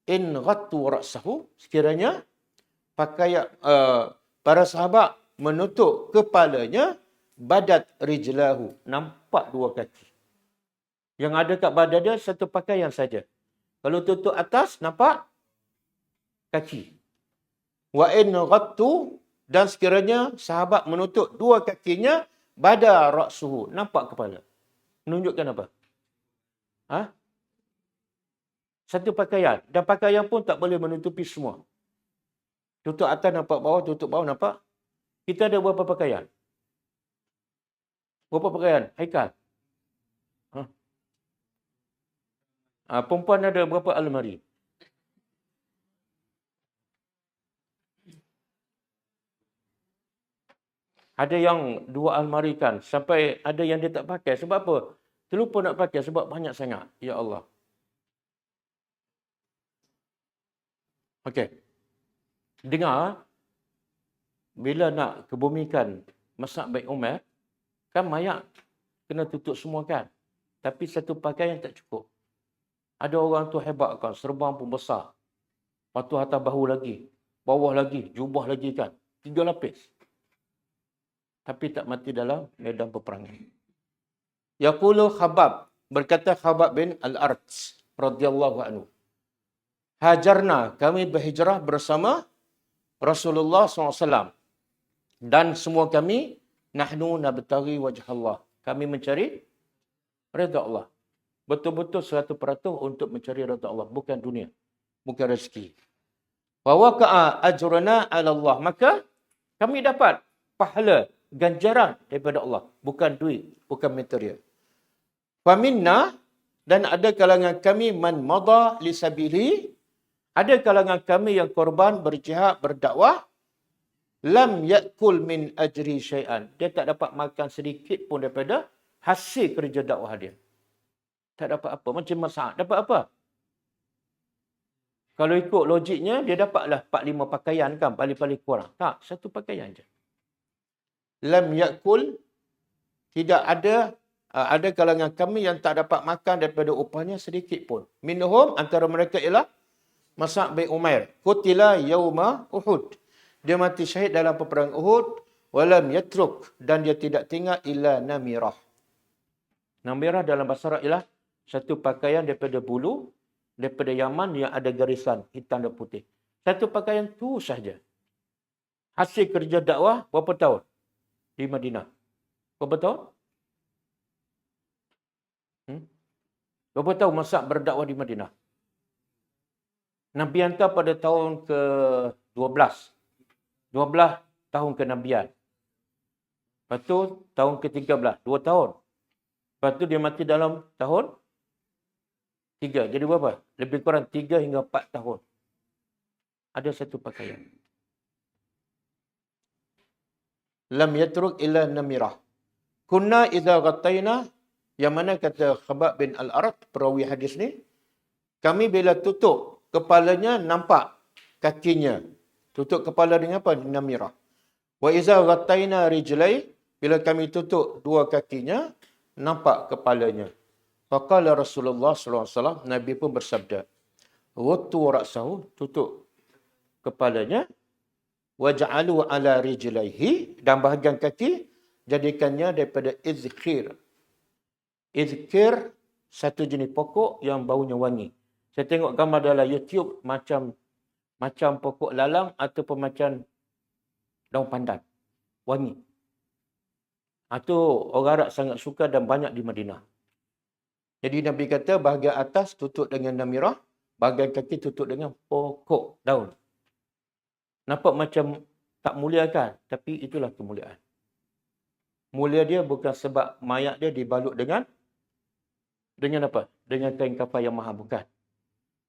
in ghattu ra'sahu, sekiranya pakaian para sahabat menutup kepalanya, badat rijlahu, nampak dua kaki. Yang ada kat badan dia satu pakaian saja. Kalau tutup atas, nampak kaki. Wa in ghattu, dan sekiranya sahabat menutup dua kakinya, bada ra'suhu, nampak kepala. Menunjukkan apa? Satu pakaian. Dan pakaian pun tak boleh menutupi semua. Tutup atas nampak bawah, tutup bawah nampak. Kita ada berapa pakaian? Berapa pakaian? Haikal? Perempuan ada berapa almari? Ada yang 2 almari kan. Sampai ada yang dia tak pakai. Sebab apa? Terlupa nak pakai sebab banyak sangat. Ya Allah. Okey. Dengar. Bila nak kebumikan Mus'ab bin Umair, kan mayat kena tutup semua kan. Tapi satu pakaian tak cukup. Ada orang tu hebat kan. Serban pun besar. Lepas tu atas bahu lagi. Bawah lagi. Jubah lagi kan. 3 lapis. Tapi tak mati dalam medan peperangan. Yaqulu Khabbab. Berkata Khabbab bin Al-Arts radhiyallahu anhu. Hajarna, kami berhijrah bersama Rasulullah SAW. Dan semua kami, nahnu nabtaghi wajh Allah. Kami mencari redha Allah. Betul-betul 100% untuk mencari redha Allah. Bukan dunia. Bukan rezeki. Wa waqa'a ajrana 'ala Allah. Maka kami dapat pahala, ganjaran daripada Allah. Bukan duit, bukan material. Faminna, dan ada kalangan kami man madha li sabili. Ada kalangan kami yang korban berjihad, berdakwah. Lam yakul min ajri syai'an. Dia tak dapat makan sedikit pun daripada hasil kerja dakwah dia. Tak dapat apa. Macam Mus'ab. Dapat apa? Kalau ikut logiknya, dia dapatlah 4-5 pakaian kan. Paling-paling kurang. Tak, satu pakaian je. Lam yakul, tidak ada, ada kalangan kami yang tak dapat makan daripada upahnya sedikit pun. Minhum, antara mereka ialah Mus'ab bin Umair. Qutila yauma Uhud. Dia mati syahid dalam peperangan Uhud. Walam yatruk, dan dia tidak tinggal illa namirah. Namirah dalam bahasa Arab ialah satu pakaian daripada bulu, daripada Yaman yang ada garisan hitam dan putih. Satu pakaian tu sahaja. Hasil kerja dakwah berapa tahun? Di Madinah. Berapa tahun? Berapa tahun Mus'ab berdakwah di Madinah? Nabi hantar pada tahun ke-12. 12 tahun kenabian. Lepas tu tahun ke-13. 2 tahun. Lepas tu dia mati dalam tahun 3. Jadi berapa? Lebih kurang 3 hingga 4 tahun. Ada satu pakaian. Lam yatruk illa namirah. Kunna idza ghattayna, yang mana kata Khabbab bin Al-Arat, perawi hadis ni, kami bila tutup kepalanya nampak kakinya. Tutup kepala dengan apa? Namirah. Wa idza ghattayna rijlai, bila kami tutup 2 kakinya, nampak kepalanya. Faqala Rasulullah SAW, Nabi pun bersabda, Wattu ra'sahu, tutup kepalanya, waj'alu ala rijlaihi, dan bahagian kaki, jadikannya daripada izkhir. Izkhir, satu jenis pokok yang baunya wangi. Saya tengok gambar dalam YouTube, macam pokok lalang ataupun macam daun pandan. Wangi. Itu orang Arab sangat suka dan banyak di Madinah. Jadi Nabi kata bahagian atas tutup dengan namirah, bahagian kaki tutup dengan pokok daun. Nampak macam tak mulia kan? Tapi itulah kemuliaan. Mulia dia bukan sebab mayat dia dibalut dengan apa? Dengan kain kafan yang mahal, bukan.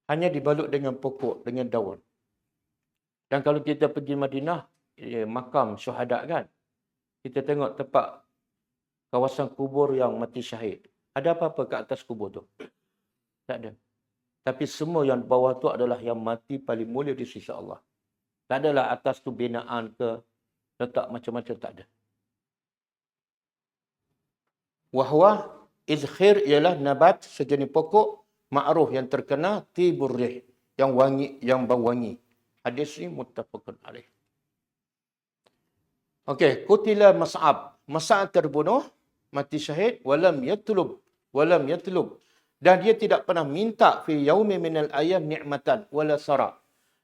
Hanya dibalut dengan pokok, dengan daun. Dan kalau kita pergi Madinah, makam syuhada kan? Kita tengok tempat kawasan kubur yang mati syahid. Ada apa-apa kat atas kubur tu? Tak ada. Tapi semua yang bawah tu adalah yang mati paling mulia di sisi Allah. Tak adalah atas tu binaan ke, letak macam-macam, tak ada. Wahwa izkhir ialah nabat, sejenis pokok ma'ruf yang terkenal, tiburrih, yang wangi, yang bau wangi. Hadis ini muttafaqun alaih. Okey, qutila Mas'ab. Mas'ab terbunuh, mati syahid, walam yatlub. Dan dia tidak pernah minta fi yaumi minal ayyam ni'matan wala sara.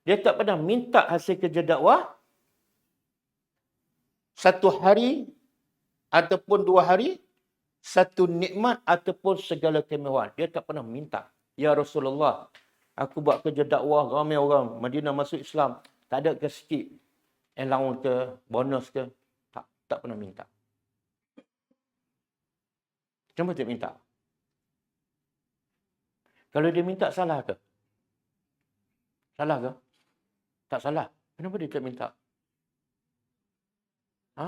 Dia tak pernah minta hasil kerja dakwah satu hari ataupun 2 hari, satu nikmat ataupun segala kemewahan. Dia tak pernah minta. Ya Rasulullah, aku buat kerja dakwah, ramai orang Madinah masuk Islam. Tak ada ke sikit allowance ke, bonus ke. Tak pernah minta. Kenapa tak minta? Kalau dia minta, salah ke? Salah ke? Tak salah. Kenapa dia tak minta? Ha?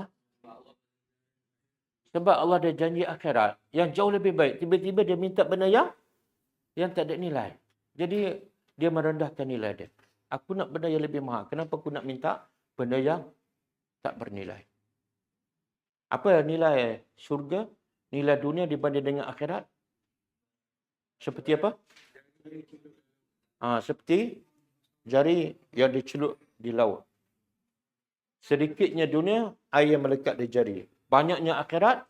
Sebab Allah ada janji akhirat yang jauh lebih baik. Tiba-tiba dia minta benda yang tak ada nilai. Jadi, dia merendahkan nilai dia. Aku nak benda yang lebih mahal. Kenapa aku nak minta benda yang tak bernilai? Apa nilai syurga? Nilai dunia dibanding dengan akhirat? Seperti apa? Seperti jari yang dicelup di laut. Sedikitnya dunia, air yang melekat di jari. Banyaknya akhirat,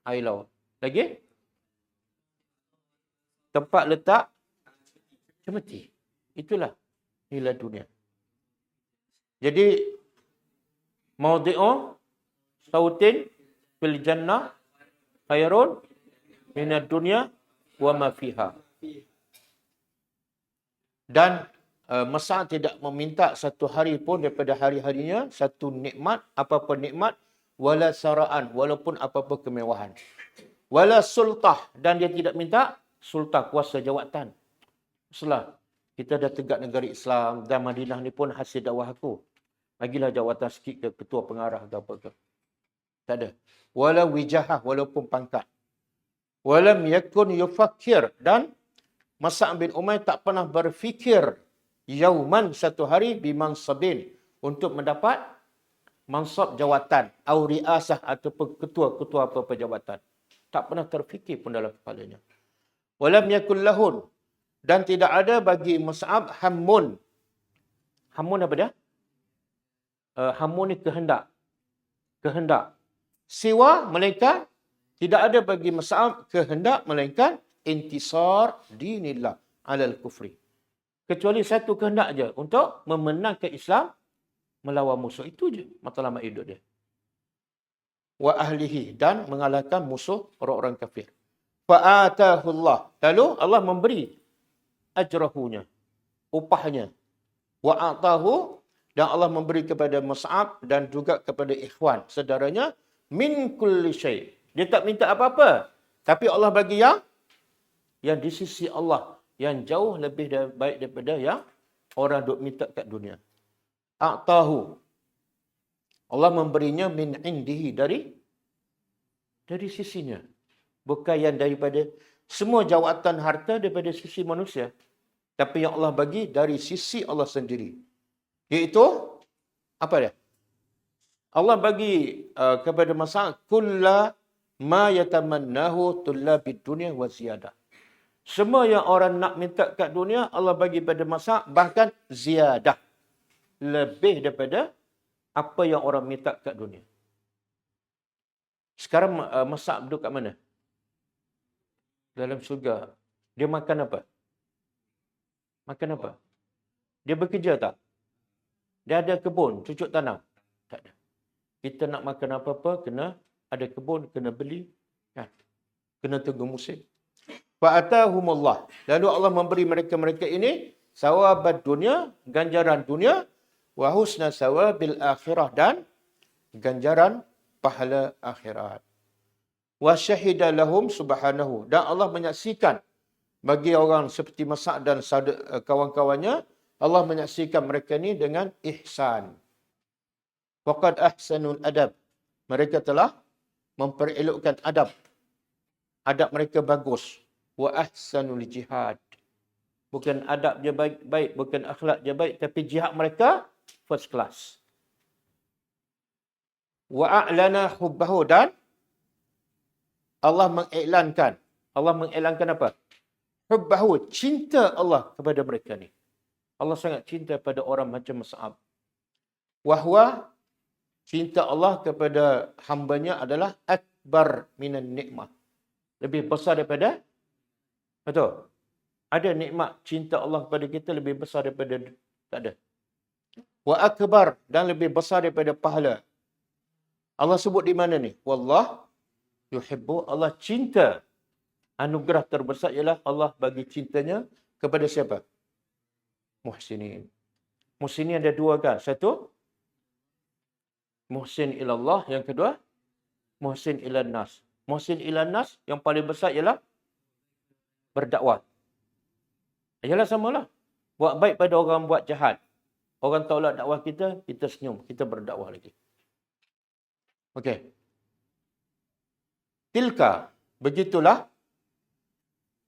air laut. Lagi? Tempat letak cemeti. Itulah nilai dunia. Jadi, maudi'u sautin fil jannah khairun minad dunya wa ma fiha. Dan Mas'ab tidak meminta satu hari pun daripada hari-harinya, satu nikmat, apa-apa nikmat, wala saraan, walaupun apa-apa kemewahan. Wala sultah, dan dia tidak minta sultah, kuasa jawatan. Setelah kita dah tegak negara Islam, dan Madinah ni pun hasil dakwah aku. Bagilah jawatan sikit ke ketua pengarah ke apa ke. Tak ada. Wala wijahah, walaupun pangkat. Walam yakun yufakkir, dan Mas'ab bin Umair tak pernah berfikir yauman, satu hari, bimansabin, untuk mendapat mansab jawatan, au riasah, ataupun ketua-ketua apa-apa jawatan. Tak pernah terfikir pun dalam kepalanya. Walam yakul lahun, dan tidak ada bagi Mas'ab hammun. Hammun apa dia? Hammun ni kehendak. Kehendak. Siwa, melainkan, tidak ada bagi Mas'ab kehendak, melainkan intisar dinillah alal kufri. Kecuali satu kehendak je, untuk memenangkan Islam melawan musuh. Itu je matlamat hidup dia. Wa ahlihi, dan mengalahkan musuh orang-orang kafir. Fa'atahullah, lalu Allah memberi ajrahunya, upahnya. Wa'atahu, dan Allah memberi kepada Mas'ab dan juga kepada ikhwan, saudaranya, min kulli syai'. Dia tak minta apa-apa, tapi Allah bagi yang di sisi Allah, yang jauh lebih baik daripada yang orang duk minta kat dunia. A'tahu, Allah memberinya min indihi, dari sisinya. Bukan yang daripada semua jawatan harta daripada sisi manusia. Tapi yang Allah bagi dari sisi Allah sendiri. Iaitu, apa dia? Allah bagi kepada Mas'ab kulla ma yatamannahu tullabid dunya wa ziyadah. Semua yang orang nak minta kat dunia, Allah bagi pada Mas'ab, bahkan ziyadah. Lebih daripada apa yang orang minta kat dunia. Sekarang Mas'ab duduk kat mana? Dalam syurga. Dia makan apa? Makan apa? Dia bekerja tak? Dia ada kebun, cucuk tanam? Tak ada. Kita nak makan apa-apa, kena ada kebun, kena beli. Kan? Kena tunggu musim. Fa'atahumullah. Lalu Allah memberi mereka ini sawabad dunia, ganjaran dunia, wa husna sawabil akhirah, dan ganjaran pahala akhirat. Wa syahida lahum subhanahu, dan Allah menyaksikan bagi orang seperti Mas'ab dan kawan-kawannya, Allah menyaksikan mereka ini dengan ihsan. Faqad ahsanul adab. Mereka telah memperelokkan adab. Adab mereka bagus. Wa ahsanul jihad. Bukan adab je baik, bukan akhlak je baik, tapi jihad mereka first class. Wa a'lana hubbahu, dan Allah mengiklankan apa? Hubbahu, cinta Allah kepada mereka ni. Allah sangat cinta pada orang macam Mus'ab. Wahwa, cinta Allah kepada hambanya adalah akbar minan nikmah. Lebih besar daripada, betul? Ada nikmat cinta Allah kepada kita lebih besar daripada, tak ada. Wa akbar, dan lebih besar daripada pahala. Allah sebut di mana ni? Wallah yuhibbu, Allah cinta. Anugerah terbesar ialah Allah bagi cintanya kepada siapa? Muhsinin. Muhsinin ada dua kan? Satu, muhsin ilallah. Yang kedua, muhsin ilan nas. Muhsin ilan nas yang paling besar ialah berdakwah. Ialah samalah. Buat baik pada orang buat jahat. Orang tolak dakwah kita, kita senyum. Kita berdakwah lagi. Okey. Tilka, begitulah.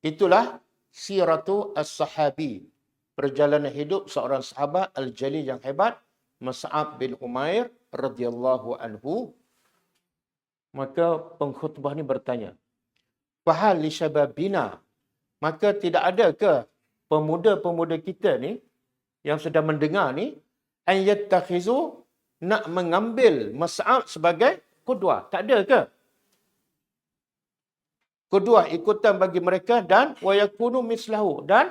Itulah siratu as-sahabi. Perjalanan hidup seorang sahabat al-jali yang hebat, Mus'ab bin Umair radhiyallahu anhu. Maka pengkhutbah ni bertanya, fahal li syababina, maka tidak ada ke pemuda-pemuda kita ni yang sedang mendengar ni an yattakhizu, nak mengambil Mus'ab sebagai qudwah? Tak ada ke? Qudwah ikutan bagi mereka, dan wa yakunu mislahu, dan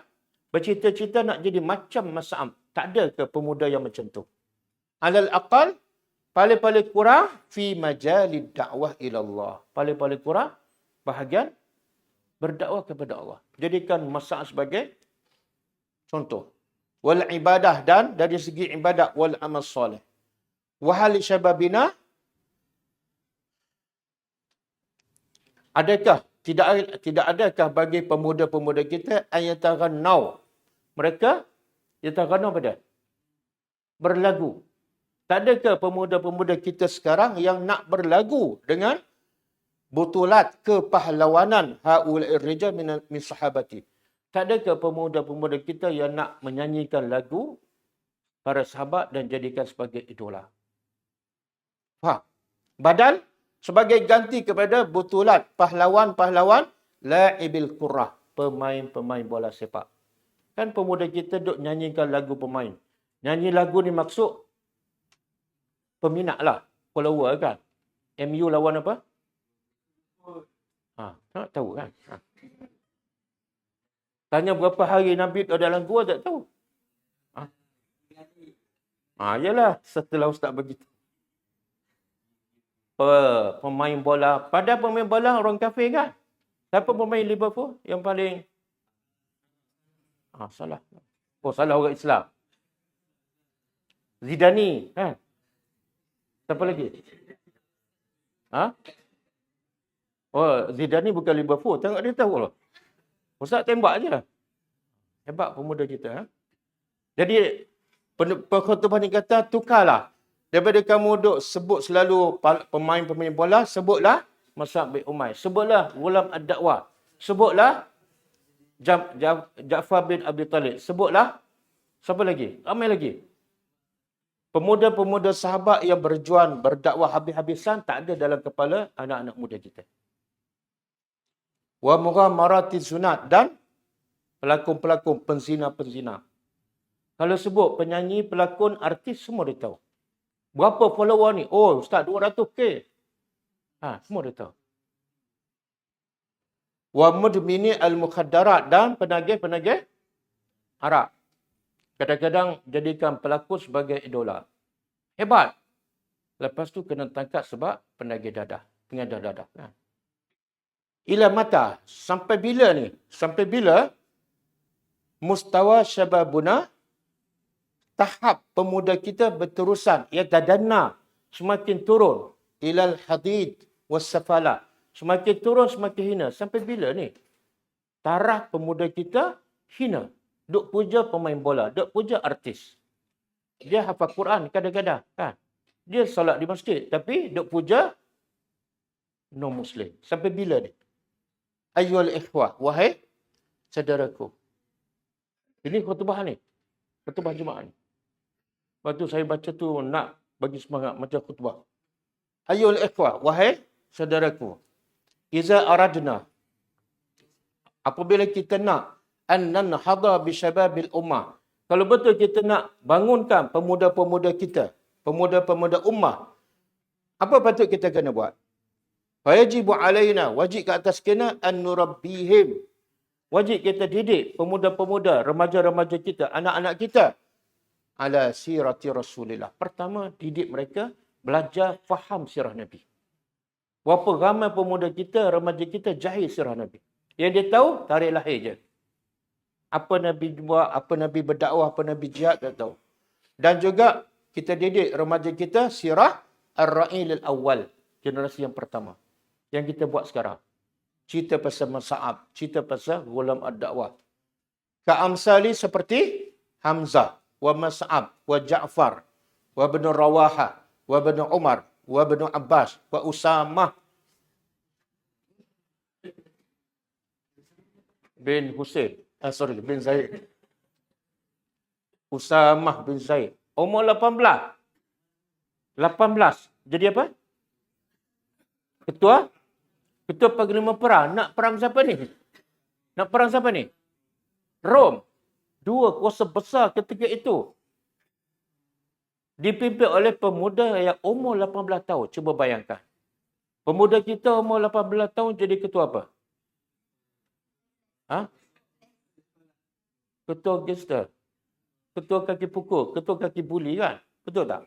bercita-cita nak jadi macam Mus'ab. Tak ada ke pemuda yang macam tu? Alal aqal, paling-paling kurang fi majalid dakwah ilallah. Paling-paling kurang bahagian berdakwah kepada Allah. Jadikan Mus'ab sebagai contoh. Wal ibadah, dan dari segi ibadat, wal amal soleh. Wahal syababina, adakah tidak adakah bagi pemuda-pemuda kita ayatagannau, mereka yatagannau pada berlagu? Tak adakah pemuda-pemuda kita sekarang yang nak berlagu dengan butulat kepahlawanan haula'ir rijal min sahabati? Tak adakah pemuda-pemuda kita yang nak menyanyikan lagu para sahabat dan jadikan sebagai idola? Faham? Badal, sebagai ganti kepada butulat pahlawan-pahlawan la'ibil qurrah, pemain-pemain bola sepak. Kan pemuda kita duk nyanyikan lagu pemain. Nyanyi lagu ni maksud peminat lah, follower kan. MU lawan apa? Tak tahu kan. Tanya berapa hari Nabi dalam gua, tak tahu. Yalah, setelah ustaz begitu. Pemain bola. Pada pemain bola orang kafir kan? Siapa pemain Liverpool yang paling? Salah. Salah orang Islam. Zidane. Kan? Siapa lagi? Zidane bukan Liverpool. Tengok dia tahu loh. Ustaz tembak je. Hebat pemuda kita. Jadi, pengkhutbah ni kata, tukarlah. Daripada kamu duk sebut selalu pemain-pemain bola, sebutlah Mus'ab bin Umair. Sebutlah Ghulam ad-Da'wah. Sebutlah Ja'far bin Abi Talib. Sebutlah, siapa lagi? Ramai lagi. Pemuda-pemuda sahabat yang berjuang, berdakwah habis-habisan, tak ada dalam kepala anak-anak muda kita. Wa mughamarati sunat, dan pelakon-pelakon, penzina-penzina. Kalau sebut penyanyi, pelakon, artis, semua dia tahu. Berapa follower ni? Ustaz 200k. Semua dia tahu. Wa mudmini al-mukhaddarat, dan penagih-penagih arak. Kadang-kadang jadikan pelakon sebagai idola. Hebat. Lepas tu kena tangkap sebab penagih dadah. Pengadah dadah. Ila mata. Sampai bila ni? Sampai bila mustawa syababuna, tahap pemuda kita berterusan, ia tadanna, semakin turun, ilal hadid wassafala, semakin turun semakin hina. Sampai bila ni taraf pemuda kita hina? Duk puja pemain bola, duk puja artis. Dia hafal Quran kadang-kadang kan, dia solat di masjid, tapi duk puja non-muslim. Sampai bila ni? Ayyuhal ikhwah, wahai saudaraku. Ini khutbah ni, khutbah Jumaat ni. Waktu saya baca tu nak bagi semangat macam khutbah. Ayyuhal ikhwah, wahai saudaraku. Iza aradna, apabila kita nak an nanhadha bi syababil ummah, Kalau betul kita nak bangunkan pemuda-pemuda kita, pemuda-pemuda ummah, apa patut kita kena buat? Fayajibu alaina, wajib ke atas kita an nurabbihim. Wajib kita didik pemuda-pemuda, remaja-remaja kita, anak-anak kita ala sirati Rasulillah. Pertama, didik mereka belajar faham sirah Nabi. Berapa ramai pemuda kita, remaja kita jahil sirah Nabi. Yang dia tahu, tarikh lahir je. Apa Nabi buat, apa Nabi berdakwah, apa Nabi jihad, tak tahu. Dan juga kita didik remaja kita sirah Ar-Ra'il al-Awwal, generasi yang pertama. Yang kita buat sekarang. Cerita pasal Mus'ab, cerita pasal Ghulam ad-Da'wah. Ka'amsali seperti Hamzah, wa Mus'ab, wa Ja'far, wa bin Rawaha, wa bin Umar, wa bin Abbas, wa Usamah bin Husain. Bin Zaid. Usamah bin Zaid. Umur 18. 18. Jadi apa? Ketua Panglima Perang. Nak perang siapa ni? Nak perang siapa ni? Rom. Dua kuasa besar ketika itu. Dipimpin oleh pemuda yang umur 18 tahun. Cuba bayangkan. Pemuda kita umur 18 tahun jadi ketua apa? Ketua gangster. Ketua kaki pukul. Ketua kaki buli kan? Betul tak?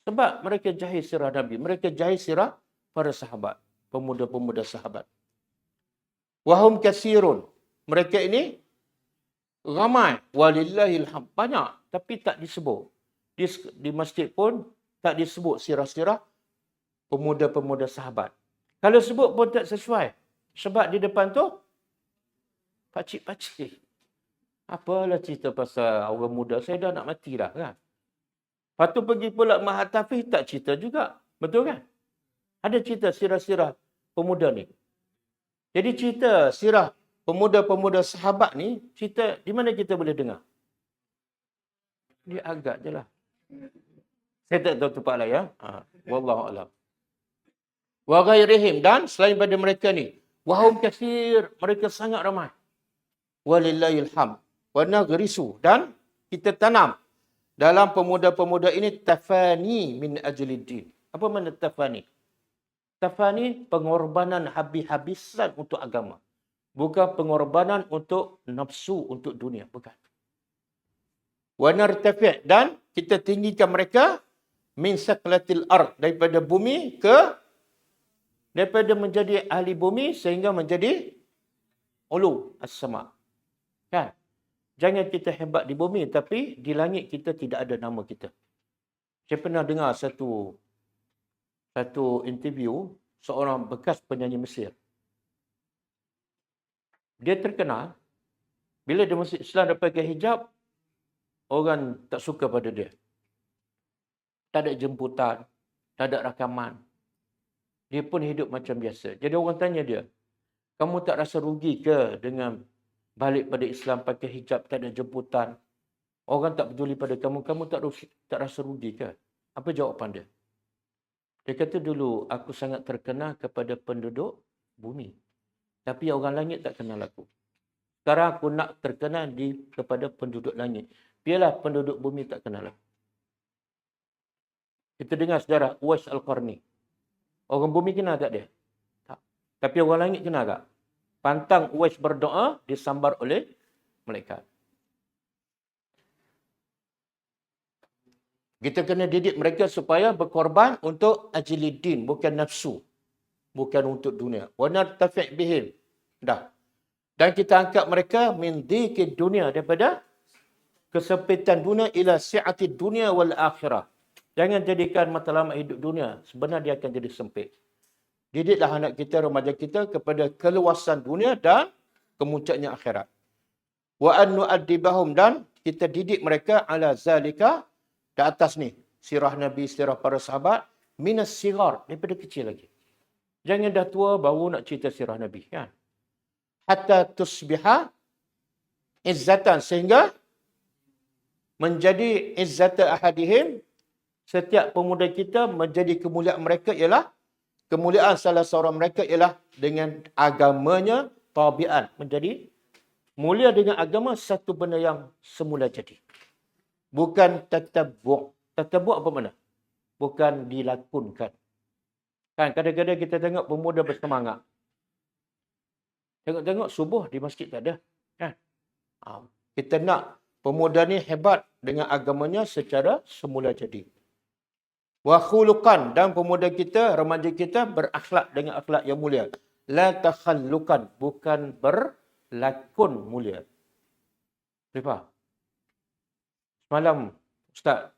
Sebab mereka jahil sirah Nabi. Mereka jahil sirah para sahabat. Pemuda-pemuda sahabat. Wahum kasirun. Mereka ini ramai. Walillahilham. Banyak. Tapi tak disebut. Di masjid pun tak disebut sirah-sirah pemuda-pemuda sahabat. Kalau sebut pun tak sesuai. Sebab di depan tu pakcik-pakcik. Apalah cerita pasal orang muda. Saya dah nak mati dah kan. Lepas tu pergi pula Mahat Tafiz tak cerita juga. Betul kan? Ada cerita sirah-sirah pemuda ni. Jadi cerita sirah pemuda-pemuda sahabat ni, cerita di mana kita boleh dengar? Dia agak je lah. Saya tak tahu tempat lain ya. Wallahualam. Wa ghairihim, dan selain pada mereka ni. Wahum kasir, mereka sangat ramai. Walillahilham. Wa naghrisu, dan kita tanam dalam pemuda-pemuda ini tafani min ajliddin. Apa makna tafani? Tafani, pengorbanan habis-habisan untuk agama. Bukan pengorbanan untuk nafsu, untuk dunia. Bukan. Wa nartafi', dan kita tinggikan mereka min saqlatil ard, daripada bumi daripada menjadi ahli bumi sehingga menjadi ulu as-sama. Kan? Jangan kita hebat di bumi tapi di langit kita tidak ada nama kita. Saya pernah dengar satu interview seorang bekas penyanyi Mesir. Dia terkenal bila dia masuk Islam dan pakai hijab, orang tak suka pada dia. Tak ada jemputan, tak ada rakaman. Dia pun hidup macam biasa. Jadi orang tanya dia, kamu tak rasa rugi ke dengan balik pada Islam pakai hijab, tak ada jemputan? Orang tak peduli pada kamu, kamu tak rasa rugi ke? Apa jawapan dia? Dia kata, dulu aku sangat terkenal kepada penduduk bumi. Tapi orang langit tak kenal aku. Sekarang aku nak terkenal kepada penduduk langit. Biarlah penduduk bumi tak kenal aku. Kita dengar sejarah Uwais Al-Qarni. Orang bumi kenal tak dia? Tak. Tapi orang langit kenal tak? Pantang Uwais berdoa, disambar oleh malaikat. Kita kena didik mereka supaya berkorban untuk ajliddin, bukan nafsu. Bukan untuk dunia. Wa nartafi' bihim. Dah. Dan kita angkat mereka min dhikid dunia, daripada kesempitan dunia ila si'atid dunia wal akhirah. Jangan jadikan matlamat hidup dunia. Sebenarnya dia akan jadi sempit. Didiklah anak kita, remaja kita kepada keluasan dunia dan kemuncaknya akhirat. Wa an nu'addibahum, dan kita didik mereka ala zalika, di atas ni. Sirah Nabi, sirah para sahabat. Minas sigar, daripada kecil lagi. Jangan dah tua baru nak cerita sirah Nabi. Kan? Hatta tusbiha izzatan, sehingga menjadi izzata ahadihim. Setiap pemuda kita menjadi kemuliaan mereka ialah, kemuliaan salah seorang mereka ialah dengan agamanya tabi'an, menjadi Mulia dengan agama satu benda yang semula jadi. Bukan tatabu'. Tatabu' apa mana? Bukan dilakonkan. Kan kadang-kadang kita tengok pemuda bersemangat. Tengok-tengok subuh di masjid tak ada. Kan? Kita nak pemuda ni hebat dengan agamanya secara semula jadi. Wa khuluqan, dan pemuda kita, remaja kita berakhlak dengan akhlak yang mulia. La takhallukan, bukan berlakon mulia. Lepas semalam Ustaz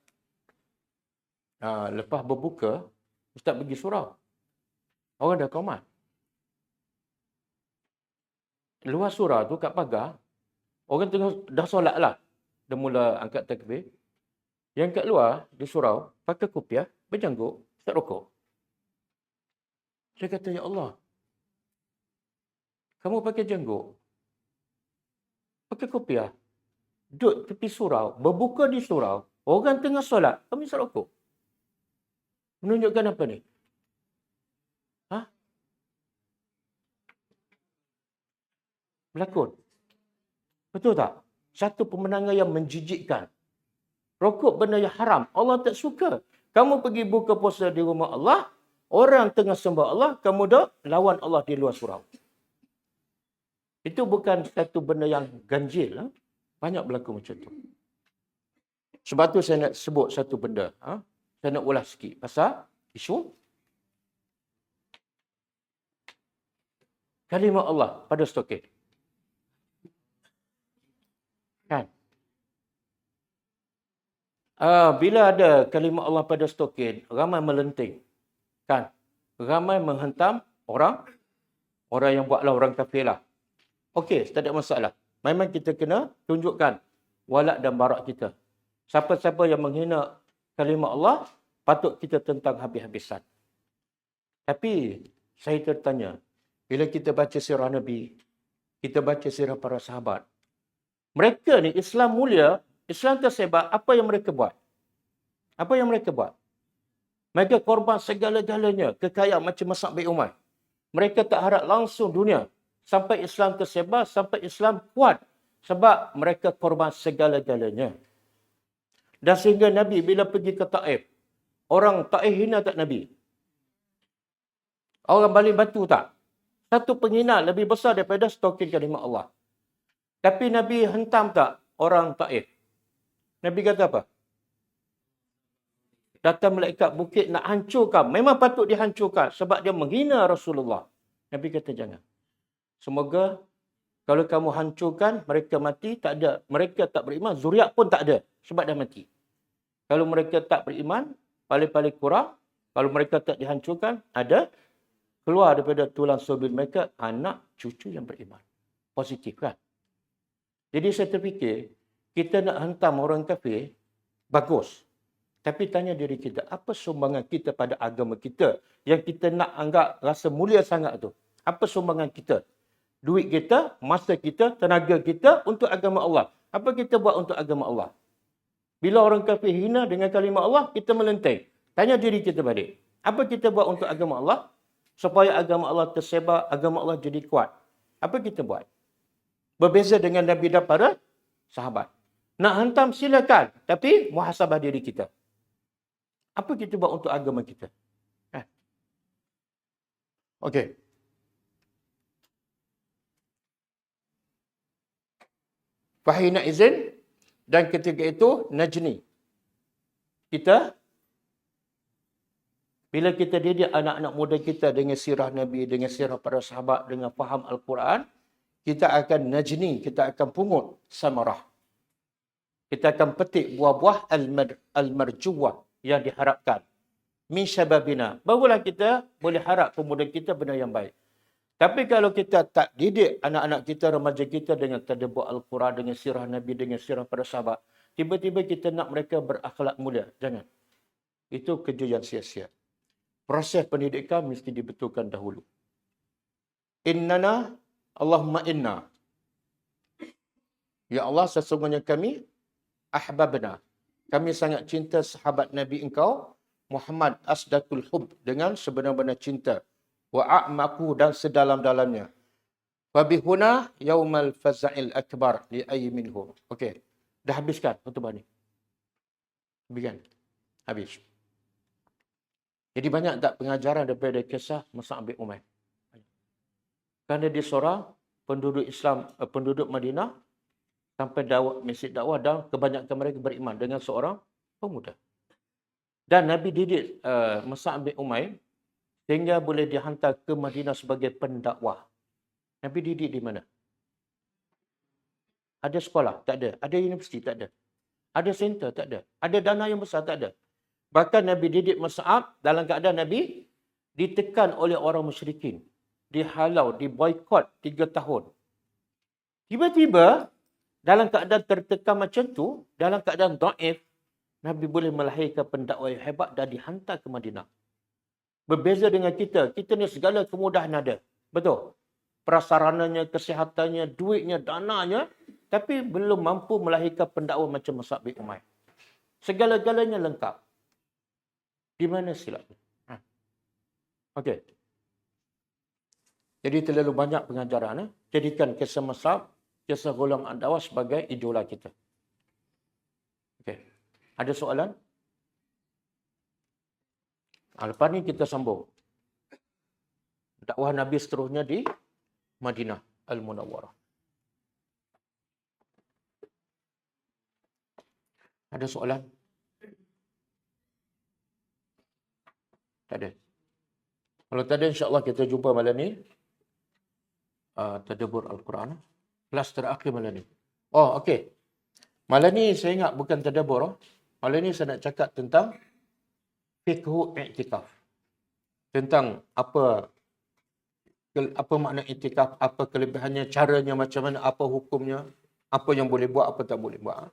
lepas berbuka, Ustaz pergi surau. Orang dah komat. Luar surau tu kat pagar, orang tengah dah solat lah. Dah mula angkat takbir. Yang kat luar di surau, pakai kopiah, berjanggut, tak rokok. Saya kata, ya Allah, kamu pakai janggut, pakai kopiah, duduk tepi surau, berbuka di surau, orang tengah solat, kamu isap rokok. Menunjukkan apa ni? Berlakon. Betul tak? Satu pemenangan yang menjijikkan. Rokok benda yang haram. Allah tak suka. Kamu pergi buka puasa di rumah Allah, orang tengah sembah Allah, kamu dah lawan Allah di luar surau. Itu bukan satu benda yang ganjil. Banyak berlaku macam tu. Sebab tu saya nak sebut satu benda. Saya nak ulas sikit pasal isu kalimah Allah pada stokin. Kan? Bila ada kalimah Allah pada stokin, ramai melenting. Kan? Ramai menghentam orang yang buatlah orang kafir lah. Okey, tak ada masalah. Memang kita kena tunjukkan walak dan barak kita. Siapa-siapa yang menghina kalimah Allah, patut kita tentang habis-habisan. Tapi, saya tertanya, bila kita baca sirah Nabi, kita baca sirah para sahabat, mereka ni Islam mulia, Islam tersebar, apa yang mereka buat? Apa yang mereka buat? Mereka korban segala-galanya, kekayaan macam Mus'ab bin Umair. Mereka tak harap langsung dunia sampai Islam tersebar, sampai Islam kuat. Sebab mereka korban segala-galanya. Dan sehingga Nabi bila pergi ke Taif, orang Taif hina tak Nabi? Orang baling batu tak? Satu penghinaan lebih besar daripada stokin kalimah Allah. Tapi Nabi hentam tak orang Taif? Nabi kata apa? Datang malaikat bukit nak hancurkan. Memang patut dihancurkan sebab dia menghina Rasulullah. Nabi kata jangan. Semoga kalau kamu hancurkan, mereka mati, tak ada. Mereka tak beriman, zuriat pun tak ada sebab dah mati. Kalau mereka tak beriman, paling-paling kurang, kalau mereka tak dihancurkan, ada keluar daripada tulang sulbi mereka anak cucu yang beriman. Positif kan? Jadi saya terfikir, kita nak hentam orang kafir, bagus. Tapi tanya diri kita, apa sumbangan kita pada agama kita yang kita nak anggap rasa mulia sangat tu? Apa sumbangan kita? Duit kita, masa kita, tenaga kita untuk agama Allah. Apa kita buat untuk agama Allah? Bila orang kafir hina dengan kalimah Allah, kita melenteng. Tanya diri kita balik. Apa kita buat untuk agama Allah? Supaya agama Allah tersebar, agama Allah jadi kuat. Apa kita buat? Berbeza dengan Nabi dan para sahabat. Nak hentam silakan. Tapi muhasabah diri kita. Apa kita buat untuk agama kita? Okey. Fahina izin. Dan ketika itu, najni. Bila kita didik anak-anak muda kita dengan sirah Nabi, dengan sirah para sahabat, dengan faham Al-Quran, kita akan najni, kita akan pungut samarah. Kita akan petik buah-buah al-marjuwah yang diharapkan. Min syababina. Barulah kita boleh harap pemuda kita benda yang baik. Tapi kalau kita tak didik anak-anak kita, remaja kita dengan tadabbur Al-Quran, dengan sirah Nabi, dengan sirah para sahabat, tiba-tiba kita nak mereka berakhlak mulia. Jangan. Itu kerja yang sia-sia. Proses pendidikan mesti dibetulkan dahulu. Innana, Allahumma inna. Ya Allah, sesungguhnya kami, ahbabna. Kami sangat cinta sahabat Nabi engkau, Muhammad asdaqul hub, dengan sebenar-benar cinta. Wa a'maku, dan sedalam-dalamnya. Wa bihuna yaumal faza'il akbar li ayyi minhum. Okey. Dah habiskan khutbah ni. Habiskan. Habis. Jadi banyak tak pengajaran daripada kisah Mus'ab bin Umair. Kerana dia seorang penduduk Islam, penduduk Madinah sampai masjid dakwah dan kebanyakan mereka beriman dengan seorang pemuda. Dan Nabi didik Mus'ab bin Umair sehingga boleh dihantar ke Madinah sebagai pendakwah. Nabi didik di mana? Ada sekolah? Tak ada. Ada universiti? Tak ada. Ada center? Tak ada. Ada dana yang besar? Tak ada. Bahkan Nabi didik Mus'ab dalam keadaan Nabi ditekan oleh orang musyrikin. Dihalau, diboykot 3 tahun. Tiba-tiba, dalam keadaan tertekan macam tu, dalam keadaan dhaif, Nabi boleh melahirkan pendakwah yang hebat dan dihantar ke Madinah. Berbeza dengan kita. Kita ni segala kemudahan ada. Betul? Prasarananya, kesihatannya, duitnya, dananya. Tapi belum mampu melahirkan pendakwah macam Mus'ab bin Umair. Segala-galanya lengkap. Di mana silapnya? Okey. Jadi terlalu banyak pengajaran. Jadikan kisah Mus'ab, kisah Ghulam ad-Dawah sebagai idola kita. Okey. Ada soalan? Lepas ni kita sambung. Dakwah Nabi seterusnya di Madinah Al-Munawwarah. Ada soalan? Tak ada. Kalau tak ada, insyaAllah kita jumpa malam ni. Tadabbur Al-Quran. Kelas terakhir malam ni. Oh, okey. Malam ni saya ingat bukan tadabbur. Malam ni saya nak cakap tentang fiqhu i'tikaf. Tentang apa makna i'tikaf, apa kelebihannya, caranya macam mana, apa hukumnya, apa yang boleh buat, apa tak boleh buat.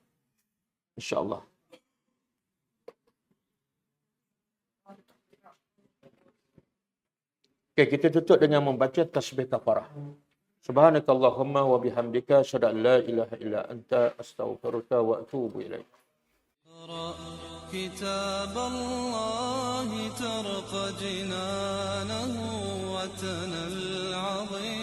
InsyaAllah. Okay, kita tutup dengan membaca tasbih kafarah. Subhanakallahumma wa bihamdika asyhadu an la ilaha illa anta astaghfiruka wa atubu ilaik. كتاب الله ترق جنانه وتنى العظيم